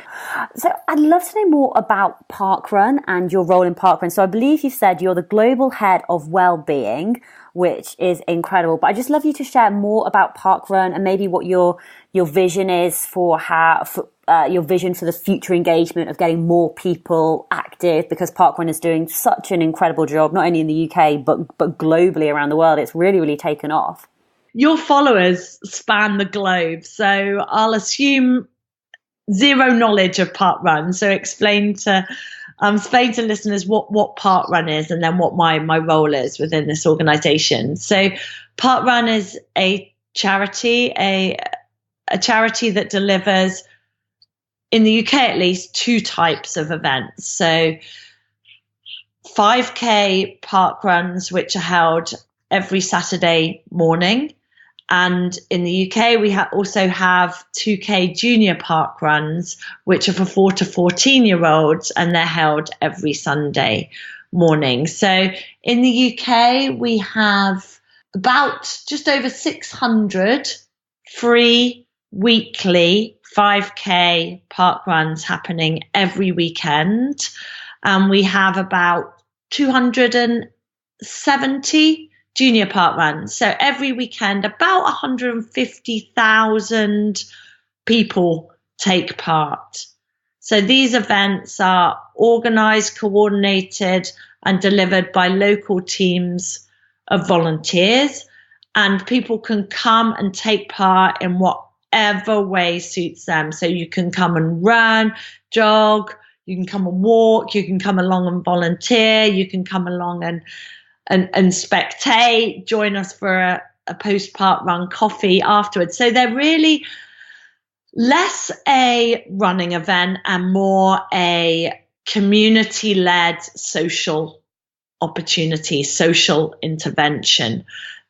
So I'd love to know more about Parkrun and your role in Parkrun. So I believe you said you're the global head of well-being, which is incredible. But I'd just love you to share more about Parkrun and maybe what your vision is for your vision for the future engagement of getting more people active, because Parkrun is doing such an incredible job, not only in the UK, but globally around the world. It's really, really taken off. Your followers span the globe, so I'll assume zero knowledge of Parkrun. So explain to listeners what Parkrun is, and then what my role is within this organization. So Parkrun is a charity, a charity that delivers, in the UK at least, 2 types of events. So 5K parkruns, which are held every Saturday morning. And in the UK, we also have 2K junior parkruns, which are for 4 to 14-year-olds, and they're held every Sunday morning. So in the UK, we have about just over 600 free weekly 5K parkruns happening every weekend. And we have about 270 junior parkruns. So every weekend, about 150,000 people take part. So these events are organized, coordinated, and delivered by local teams of volunteers, and people can come and take part in whatever way suits them. So you can come and run, jog, you can come and walk, you can come along and volunteer, you can come along and spectate, join us for a post-park run coffee afterwards. So they're really less a running event and more a community-led social opportunity, social intervention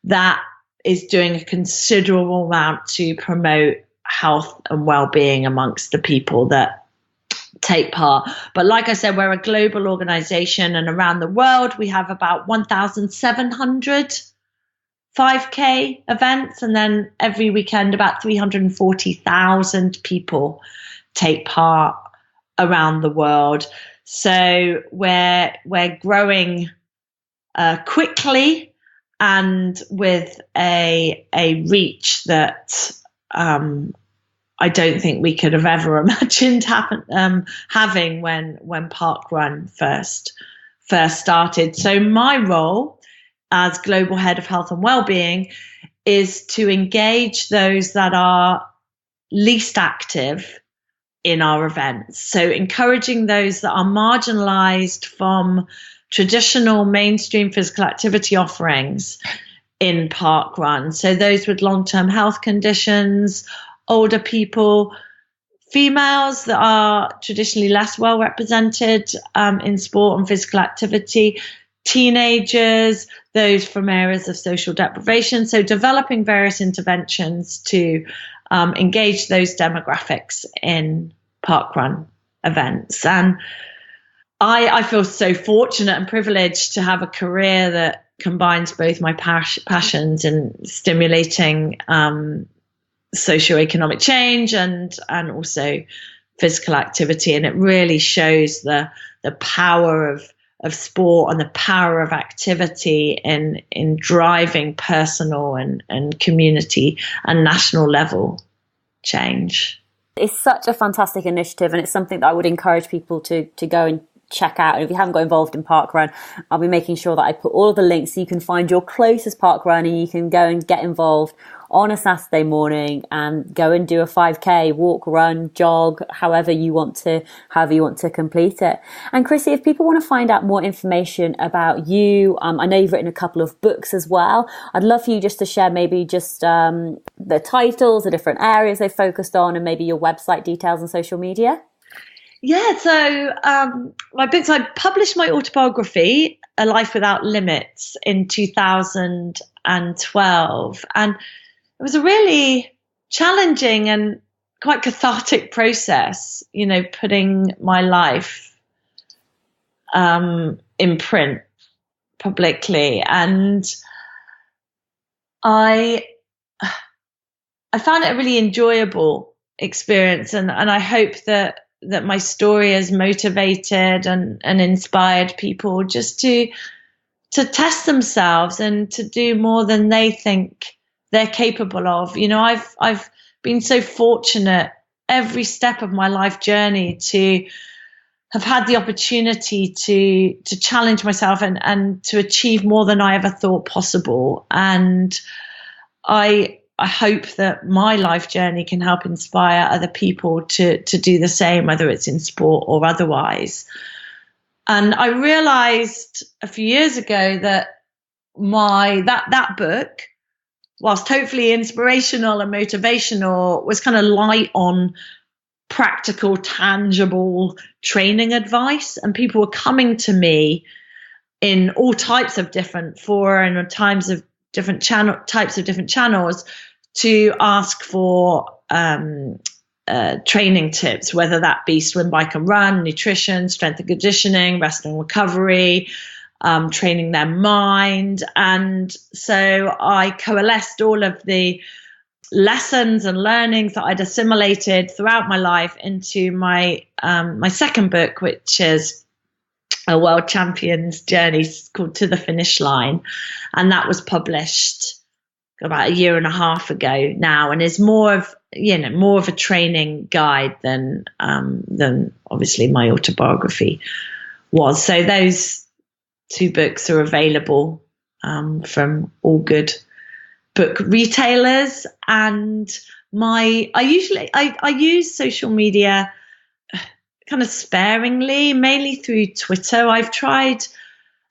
that is doing a considerable amount to promote health and well-being amongst the people that take part. But like I said, we're a global organization, and around the world we have about 1,700 5K events, and then every weekend about 340,000 people take part around the world. So we're growing quickly and with a reach that I don't think we could have ever imagined having when Parkrun first started. So my role as Global Head of Health and Wellbeing is to engage those that are least active in our events. So encouraging those that are marginalized from traditional mainstream physical activity offerings in Parkrun. So those with long-term health conditions, older people, females that are traditionally less well represented in sport and physical activity, teenagers, those from areas of social deprivation. So developing various interventions to engage those demographics in parkrun events. And I feel so fortunate and privileged to have a career that combines both my passions in stimulating socioeconomic change and also physical activity. And it really shows the power of sport and the power of activity in driving personal and community and national level change. It's such a fantastic initiative, and it's something that I would encourage people to go and check out. And if you haven't got involved in parkrun, I'll be making sure that I put all of the links so you can find your closest parkrun and you can go and get involved on a Saturday morning and go and do a 5K, walk, run, jog, however you want to complete it. And Chrissie, if people want to find out more information about you, I know you've written a couple of books as well. I'd love for you just to share maybe just the titles, the different areas they focused on, and maybe your website details and social media. Yeah, so my books, I published my autobiography, A Life Without Limits, in 2012. And it was a really challenging and quite cathartic process, putting my life in print publicly. And I found it a really enjoyable experience. And I hope that my story has motivated and inspired people just to test themselves and to do more than they think they're capable of. I've been so fortunate every step of my life journey to have had the opportunity to challenge myself and to achieve more than I ever thought possible. And I hope that my life journey can help inspire other people to do the same, whether it's in sport or otherwise. And I realized a few years ago that that book, whilst hopefully inspirational and motivational, was kind of light on practical, tangible training advice. And people were coming to me in all types of different fora and types of different channels to ask for training tips, whether that be swim, bike and run, nutrition, strength and conditioning, rest and recovery, training their mind. And so I coalesced all of the lessons and learnings that I'd assimilated throughout my life into my second book, which is a world champion's journey, called To the Finish Line. And that was published about a year and a half ago now, and is more of a training guide than obviously my autobiography was. So those two books are available from all good book retailers. And I use social media kind of sparingly, mainly through Twitter. I've tried,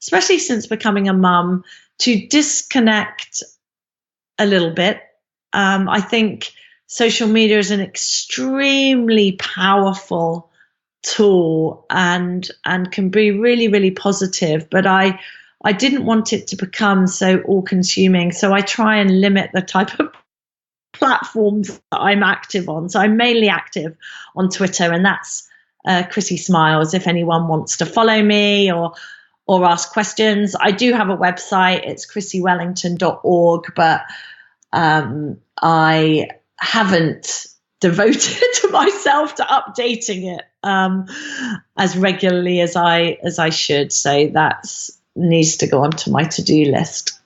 especially since becoming a mum, to disconnect a little bit. I think social media is an extremely powerful tool and can be really, really positive. But I didn't want it to become so all-consuming. So I try and limit the type of platforms that I'm active on. So I'm mainly active on Twitter, and that's Chrissie Smiles, if anyone wants to follow me or ask questions. I do have a website. It's chrissiewellington.org, but I haven't devoted myself to updating it as regularly as I should. So that needs to go onto my to-do list.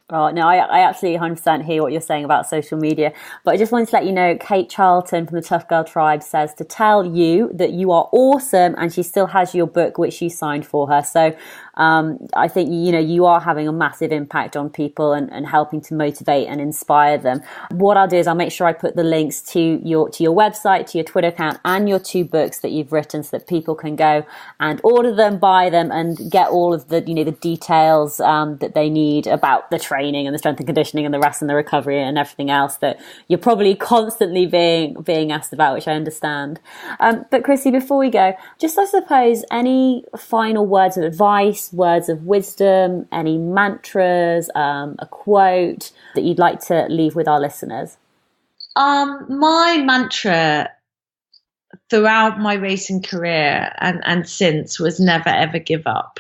Oh, no, I absolutely 100% hear what you're saying about social media. But I just wanted to let you know, Kate Charlton from the Tough Girl Tribe says to tell you that you are awesome, and she still has your book, which you signed for her. So I think, you are having a massive impact on people and helping to motivate and inspire them. What I'll do is I'll make sure I put the links to your website, to your Twitter account, and your 2 books that you've written, so that people can go and order them, buy them, and get all of the, the details that they need about the training and the strength and conditioning and the rest and the recovery and everything else that you're probably constantly being asked about, which I understand. But Chrissie, before we go, just I suppose any final words of advice, words of wisdom, any mantras, a quote that you'd like to leave with our listeners? My mantra throughout my racing career and since was never, ever give up.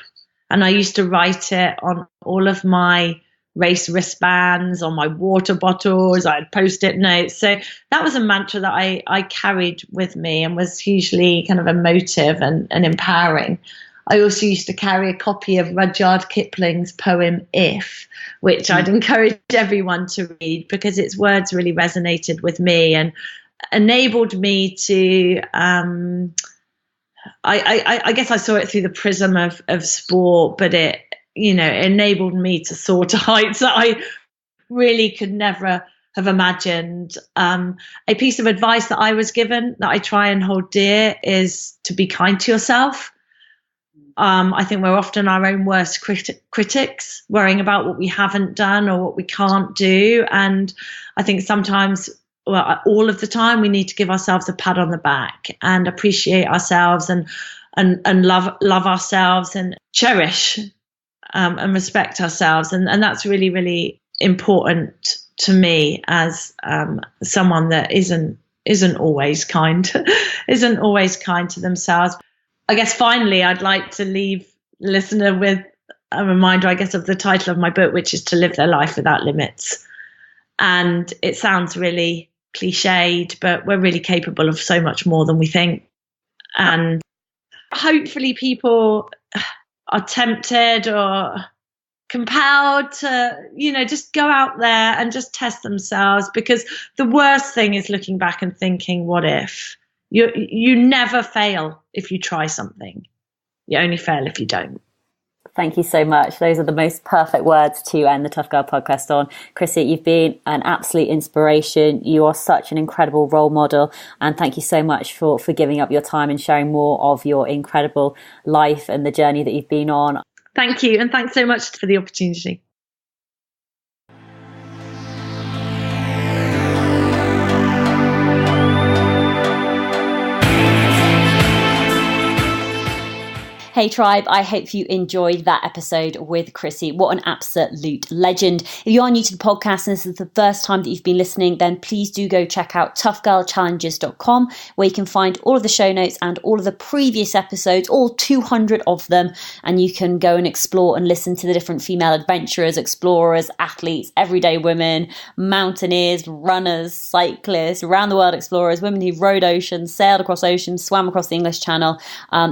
And I used to write it on all of my race wristbands, on my water bottles. I had Post-it notes. So that was a mantra that I carried with me and was hugely kind of emotive and empowering. I also used to carry a copy of Rudyard Kipling's poem If, which I'd encourage everyone to read because its words really resonated with me and enabled me to I guess I saw it through the prism of sport, but it enabled me to soar to heights that I really could never have imagined. A piece of advice that I was given that I try and hold dear is to be kind to yourself. I think we're often our own worst critics, worrying about what we haven't done or what we can't do. And I think sometimes, well, all of the time, we need to give ourselves a pat on the back and appreciate ourselves and love ourselves and cherish and respect ourselves. And that's really, really important to me as someone that isn't always kind, isn't always kind to themselves. I guess finally, I'd like to leave the listener with a reminder, I guess, of the title of my book, which is To Live Their Life Without Limits. And it sounds really cliched, but we're really capable of so much more than we think. And hopefully people are tempted or compelled to, just go out there and just test themselves, because the worst thing is looking back and thinking, what if? You never fail if you try something. You only fail if you don't. Thank you so much. Those are the most perfect words to end the Tough Girl podcast on. Chrissie, you've been an absolute inspiration. You are such an incredible role model. And thank you so much for giving up your time and sharing more of your incredible life and the journey that you've been on. Thank you. And thanks so much for the opportunity. Hey Tribe, I hope you enjoyed that episode with Chrissie. What an absolute legend. If you are new to the podcast and this is the first time that you've been listening, then please do go check out toughgirlchallenges.com, where you can find all of the show notes and all of the previous episodes, all 200 of them, and you can go and explore and listen to the different female adventurers, explorers, athletes, everyday women, mountaineers, runners, cyclists, around the world explorers, women who rode oceans, sailed across oceans, swam across the English Channel.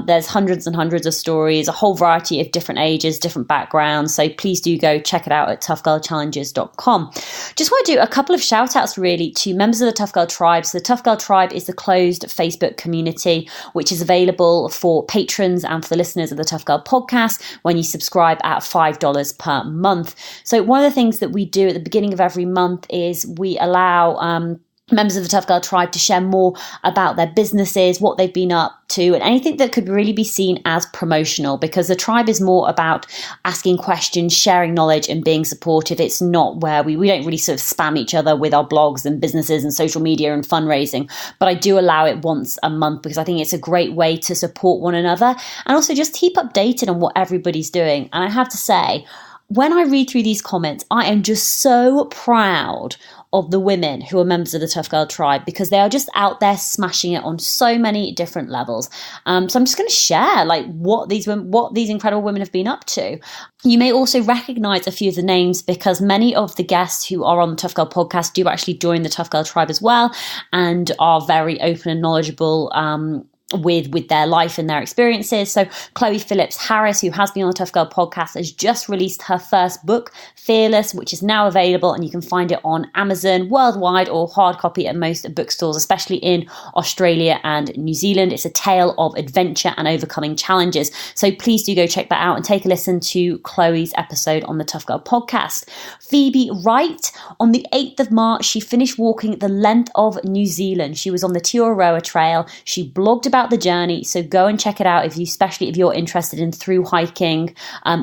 There's hundreds and hundreds of the stories, a whole variety of different ages, different backgrounds. So please do go check it out at toughgirlchallenges.com. Just want to do a couple of shout outs really to members of the Tough Girl Tribe. So the Tough Girl Tribe is the closed Facebook community, which is available for patrons and for the listeners of the Tough Girl podcast when you subscribe at $5 per month. So one of the things that we do at the beginning of every month is we allow members of the Tough Girl Tribe to share more about their businesses, what they've been up to, and anything that could really be seen as promotional, because the tribe is more about asking questions, sharing knowledge, and being supportive. It's not where we don't really sort of spam each other with our blogs and businesses and social media and fundraising, but I do allow it once a month because I think it's a great way to support one another and also just keep updated on what everybody's doing. And I have to say, when I read through these comments, I am just so proud of the women who are members of the Tough Girl Tribe because they are just out there smashing it on so many different levels. So I'm just going to share like what these incredible women have been up to. You may also recognize a few of the names because many of the guests who are on the Tough Girl podcast do actually join the Tough Girl Tribe as well and are very open and knowledgeable with their life and their experiences. So Chloe Phillips Harris, who has been on the Tough Girl podcast, has just released her first book, Fearless, which is now available, and you can find it on Amazon worldwide or hard copy at most bookstores, especially in Australia and New Zealand. It's a tale of adventure and overcoming challenges. So please do go check that out and take a listen to Chloe's episode on the Tough Girl podcast. Phoebe Wright, on the 8th of March, she finished walking the length of New Zealand. She was on the Tiaroa Trail. She blogged about the journey, so go and check it out especially if you're interested in through hiking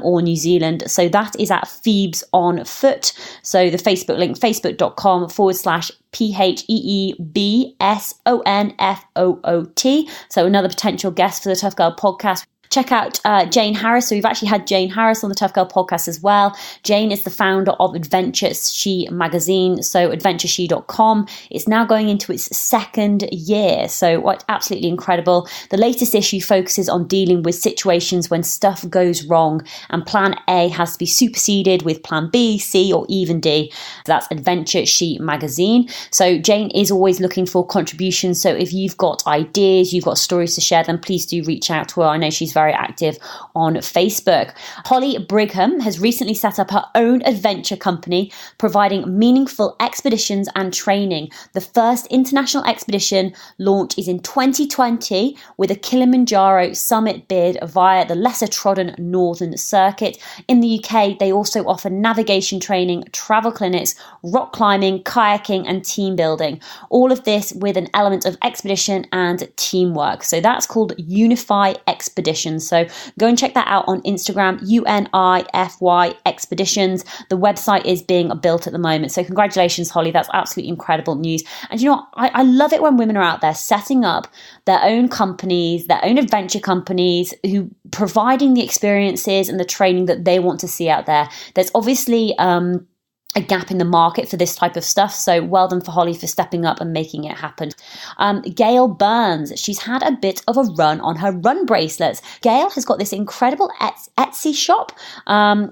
or New Zealand. So that is at Phoebes on Foot. So the Facebook link, facebook.com/PHEEBSONFOOT. So another potential guest for the Tough Girl podcast. Check out Jane Harris. So we've actually had Jane Harris on the Tough Girl podcast as well. Jane is the founder of Adventure She magazine, so adventureshe.com. It's now going into its second year, so what absolutely incredible. The latest issue focuses on dealing with situations when stuff goes wrong and plan A has to be superseded with plan B, C, or even D. So that's Adventure She magazine. So Jane is always looking for contributions, so if you've got ideas, you've got stories to share, then please do reach out to her. I know she's very active on Facebook. Holly Brigham has recently set up her own adventure company, providing meaningful expeditions and training. The first international expedition launch is in 2020 with a Kilimanjaro summit bid via the lesser trodden Northern Circuit. In the UK, they also offer navigation training, travel clinics, rock climbing, kayaking, and team building. All of this with an element of expedition and teamwork. So that's called Unify Expeditions. So go and check that out on Instagram, UNIFY Expeditions. The website is being built at the moment. So congratulations, Holly. That's absolutely incredible news. And you know what? I love it when women are out there setting up their own companies, their own adventure companies, who providing the experiences and the training that they want to see out there. There's obviously a gap in the market for this type of stuff. So well done for Holly for stepping up and making it happen. Gail Burns, she's had a bit of a run on her run bracelets. Gail has got this incredible Etsy shop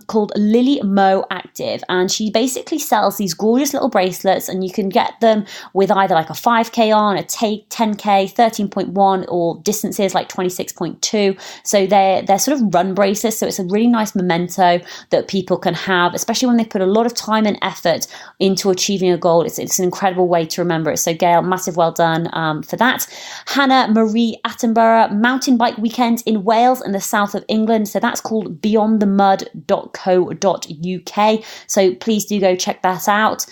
called Lily Mo Active, and she basically sells these gorgeous little bracelets, and you can get them with either like a 5K on, a 10K, 13.1, or distances like 26.2. So they're sort of run bracelets. So it's a really nice memento that people can have, especially when they put a lot of time and effort into achieving a goal. It's an incredible way to remember it. So Gail, massive well done for that. Hannah Marie Attenborough, mountain bike weekend in Wales and the south of England. So that's called beyondthemud.co.uk. So please do go check that out.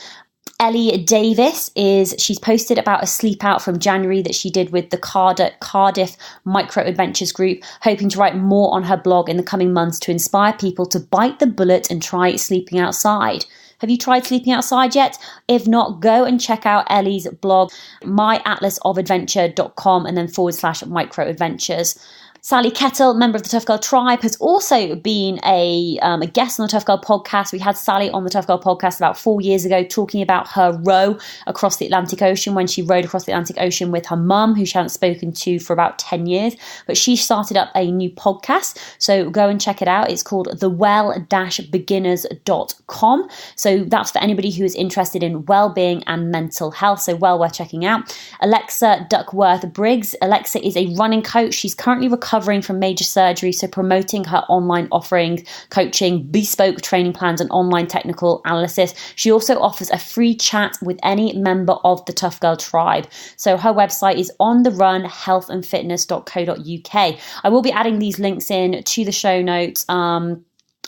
Ellie Davis she's posted about a sleep out from January that she did with the Cardiff Micro Adventures group, hoping to write more on her blog in the coming months to inspire people to bite the bullet and try sleeping outside. Have you tried sleeping outside yet? If not, go and check out Ellie's blog, myatlasofadventure.com, and then /microadventures. Sally Kettle, member of the Tough Girl Tribe, has also been a guest on the Tough Girl podcast. We had Sally on the Tough Girl podcast about 4 years ago talking about her row across the Atlantic Ocean when she rowed across the Atlantic Ocean with her mum, who she hadn't spoken to for about 10 years. But she started up a new podcast, so go and check it out. It's called thewell-beginners.com. So that's for anybody who is interested in well-being and mental health, so well worth checking out. Alexa Duckworth Briggs. Alexa is a running coach. She's currently recovering recovering from major surgery, so promoting her online offerings, coaching, bespoke training plans, and online technical analysis. She also offers a free chat with any member of the Tough Girl tribe. So her website is ontherunhealthandfitness.co.uk. I will be adding these links in to the show notes,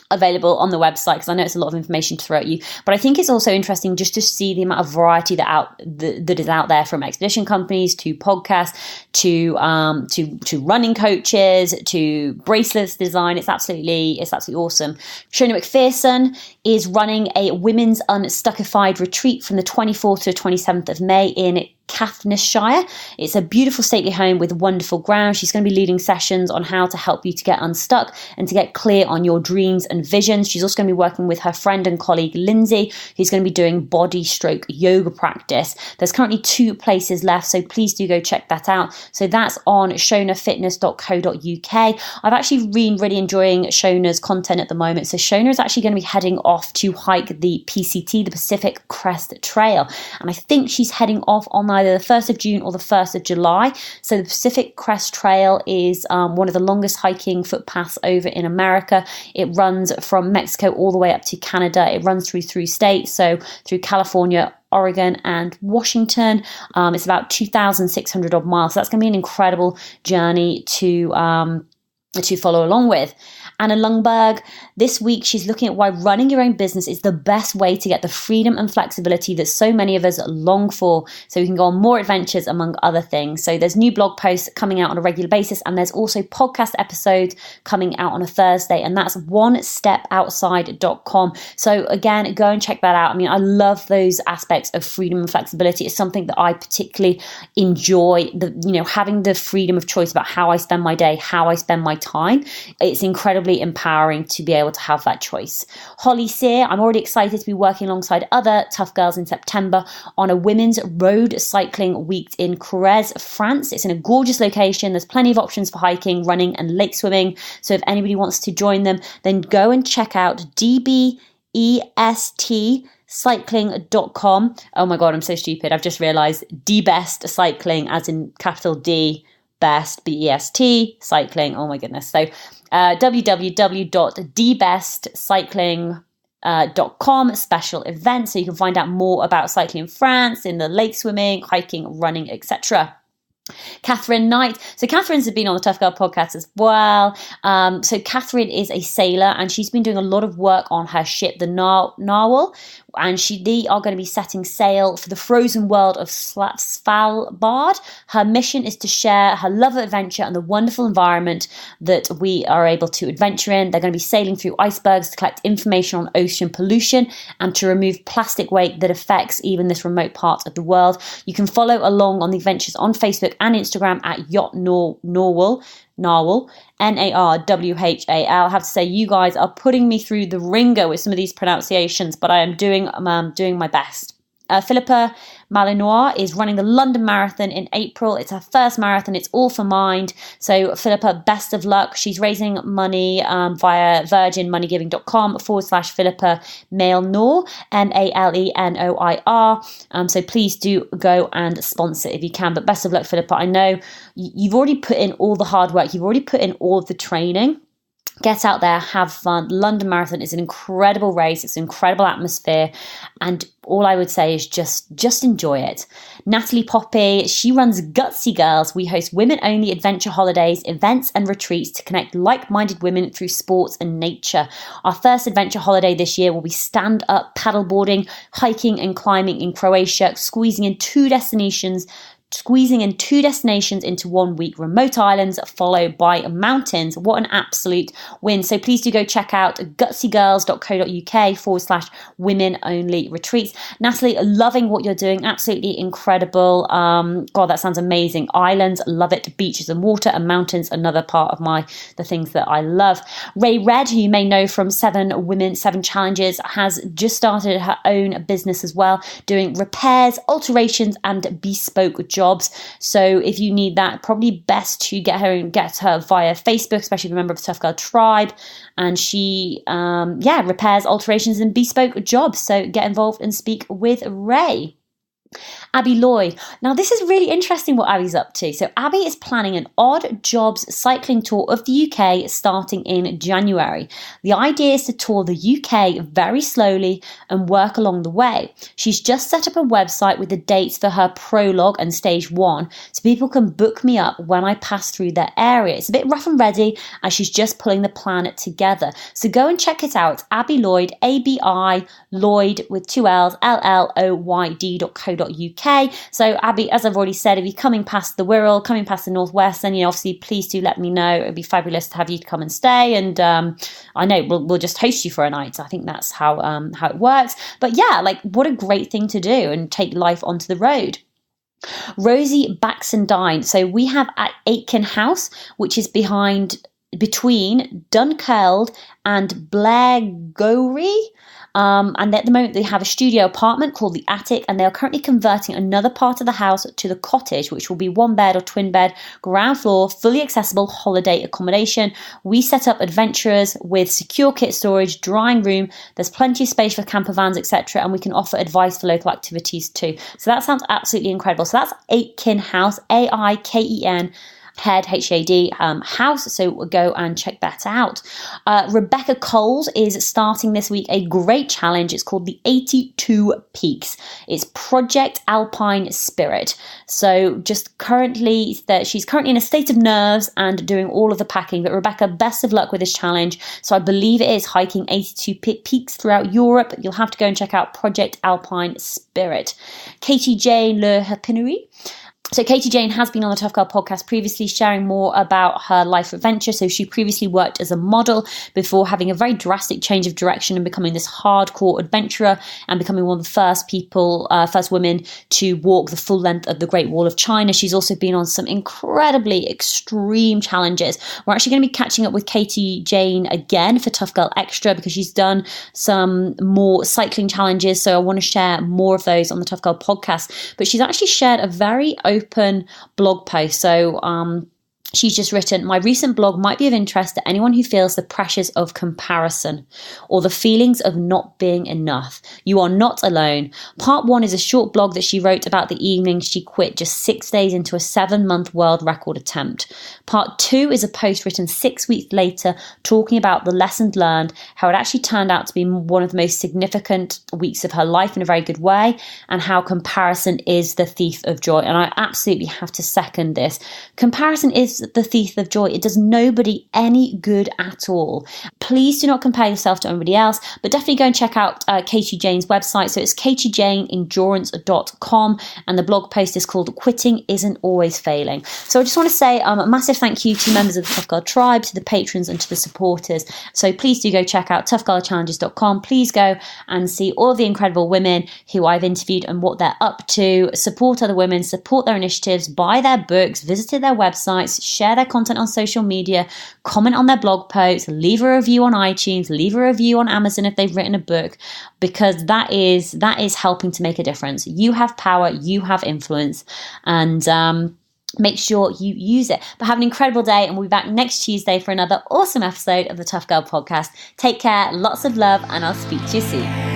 available on the website, because I know it's a lot of information to throw at you, but I think it's also interesting just to see the amount of variety that is out there, from expedition companies to podcasts to running coaches to bracelets design. It's absolutely awesome. Shona McPherson is running a women's unstuckified retreat from the 24th to the 27th of May in Caithnessshire. It's a beautiful stately home with wonderful grounds. She's going to be leading sessions on how to help you to get unstuck and to get clear on your dreams and visions. She's also going to be working with her friend and colleague Lindsay, who's going to be doing body stroke yoga practice. There's currently 2 places left, so please do go check that out. So that's on shonafitness.co.uk. I've actually been really enjoying Shona's content at the moment. So Shona is actually going to be heading off to hike the PCT, the Pacific Crest Trail, and I think she's heading off on either the 1st of June or the 1st of July. So the Pacific Crest Trail is one of the longest hiking footpaths over in America. It runs from Mexico all the way up to Canada. It runs through 3 states, so through California, Oregon and Washington. It's about 2,600 odd miles. So that's going to be an incredible journey to follow along with. Anna Lundberg, this week she's looking at why running your own business is the best way to get the freedom and flexibility that so many of us long for, so we can go on more adventures, among other things. So there's new blog posts coming out on a regular basis, and there's also podcast episodes coming out on a Thursday, and that's onestepoutside.com. So again, go and check that out. I mean, I love those aspects of freedom and flexibility. It's something that I particularly enjoy, having the freedom of choice about how I spend my day, how I spend my time. It's incredibly empowering to be able to have that choice. Holly Sear, I'm already excited to be working alongside other tough girls in September on a women's road cycling week in Corrèze, France. It's in a gorgeous location. There's plenty of options for hiking, running and lake swimming. So if anybody wants to join them, then go and check out dbestcycling.com. Oh my God, I'm so stupid. I've just realized DBest Cycling, as in capital D, best, BEST, cycling. Oh my goodness. So www.dbestcycling.com special event, so you can find out more about cycling in France, in the lake swimming, hiking, running, etc. Catherine Knight. So Catherine's been on the Tough Girl podcast as well. So Catherine is a sailor, and she's been doing a lot of work on her ship, the Narwhal, and they are going to be setting sail for the frozen world of Svalbard. Her mission is to share her love of adventure and the wonderful environment that we are able to adventure in. They're going to be sailing through icebergs to collect information on ocean pollution and to remove plastic waste that affects even this remote part of the world. You can follow along on the adventures on Facebook and Instagram at Yacht Narwhal, Narwhal, Narwhal. I have to say, you guys are putting me through the ringer with some of these pronunciations, but I am doing my best. Philippa Malinois is running the London Marathon in April. It's her first marathon. It's all for mind. So Philippa, best of luck. She's raising money via virginmoneygiving.com/Philippa Malinoir, Malenoir. So please do go and sponsor if you can. But best of luck, Philippa. I know you've already put in all the hard work. You've already put in all of the training. Get out there, have fun. London Marathon is an incredible race. It's an incredible atmosphere. And all I would say is just enjoy it. Natalie Poppy, she runs Gutsy Girls. We host women-only adventure holidays, events and retreats to connect like-minded women through sports and nature. Our first adventure holiday this year will be stand-up paddleboarding, hiking and climbing in Croatia, squeezing in two destinations into 1 week, remote islands followed by mountains. What an absolute win. So please do go check out gutsygirls.co.uk/women only retreats. Natalie, loving what you're doing. Absolutely incredible. God, that sounds amazing. Islands, love it. Beaches and water, and mountains, another part of the things that I love. Ray Red, who you may know from 7 Women, 7 Challenges, has just started her own business as well, doing repairs, alterations and bespoke jobs. So if you need that, probably best to get her via Facebook, especially if you're a member of the Tough Girl Tribe. And she repairs, alterations and bespoke jobs. So get involved and speak with Ray. Abby Lloyd. Now, this is really interesting what Abby's up to. So Abby is planning an odd jobs cycling tour of the UK starting in January. The idea is to tour the UK very slowly and work along the way. She's just set up a website with the dates for her prologue and stage 1 so people can book me up when I pass through their area. It's a bit rough and ready as she's just pulling the plan together. So go and check it out. It's Abby Lloyd, ABI Lloyd with 2 L's, LLOYD.co.uk. So Abby, as I've already said, if you're coming past the Wirral, coming past the Northwest, then obviously please do let me know. It'd be fabulous to have you to come and stay, and I know we'll just host you for a night. So I think that's how it works. But yeah, like what a great thing to do and take life onto the road. Rosie Baxendine. So we have at Aitken House, which is between Dunkeld and Blairgowrie. And at the moment they have a studio apartment called the Attic, and they are currently converting another part of the house to the cottage, which will be 1 bed or twin bed, ground floor, fully accessible holiday accommodation. We set up adventurers with secure kit storage, drying room. There's plenty of space for camper vans, etc. And we can offer advice for local activities too. So that sounds absolutely incredible. So that's Aitken House, AIKEN. Head, HAD, house. So go and check that out. Rebecca Coles is starting this week a great challenge. It's called the 82 Peaks. It's Project Alpine Spirit. So just currently, she's currently in a state of nerves and doing all of the packing. But Rebecca, best of luck with this challenge. So I believe it is hiking 82 peaks throughout Europe. You'll have to go and check out Project Alpine Spirit. Katie Jane Le Hapinery. So Katie Jane has been on the Tough Girl podcast previously, sharing more about her life adventure. So she previously worked as a model before having a very drastic change of direction and becoming this hardcore adventurer and becoming one of the first women to walk the full length of the Great Wall of China. She's also been on some incredibly extreme challenges. We're actually going to be catching up with Katie Jane again for Tough Girl Extra because she's done some more cycling challenges. So I want to share more of those on the Tough Girl podcast. But she's actually shared a very open blog post. So she's just written, my recent blog might be of interest to anyone who feels the pressures of comparison or the feelings of not being enough. You are not alone. Part 1 is a short blog that she wrote about the evening she quit just 6 days into a 7-month world record attempt. Part 2 is a post written 6 weeks later talking about the lessons learned, how it actually turned out to be one of the most significant weeks of her life in a very good way, and how comparison is the thief of joy. And I absolutely have to second this. Comparison is the thief of joy. It does nobody any good at all. Please do not compare yourself to anybody else, but definitely go and check out Katie Jane's website. So it's katiejaneendurance.com, and the blog post is called Quitting Isn't Always Failing. So I just want to say a massive thank you to members of the Tough Girl tribe, to the patrons and to the supporters. So please do go check out toughgirlchallenges.com. Please go and see all the incredible women who I've interviewed and what they're up to. Support other women, support their initiatives, buy their books, visit their websites, share their content on social media, comment on their blog posts, leave a review on iTunes, leave a review on Amazon if they've written a book, because that is helping to make a difference. You have power, you have influence, and make sure you use it. But have an incredible day, and we'll be back next Tuesday for another awesome episode of the Tough Girl podcast. Take care, lots of love, and I'll speak to you soon.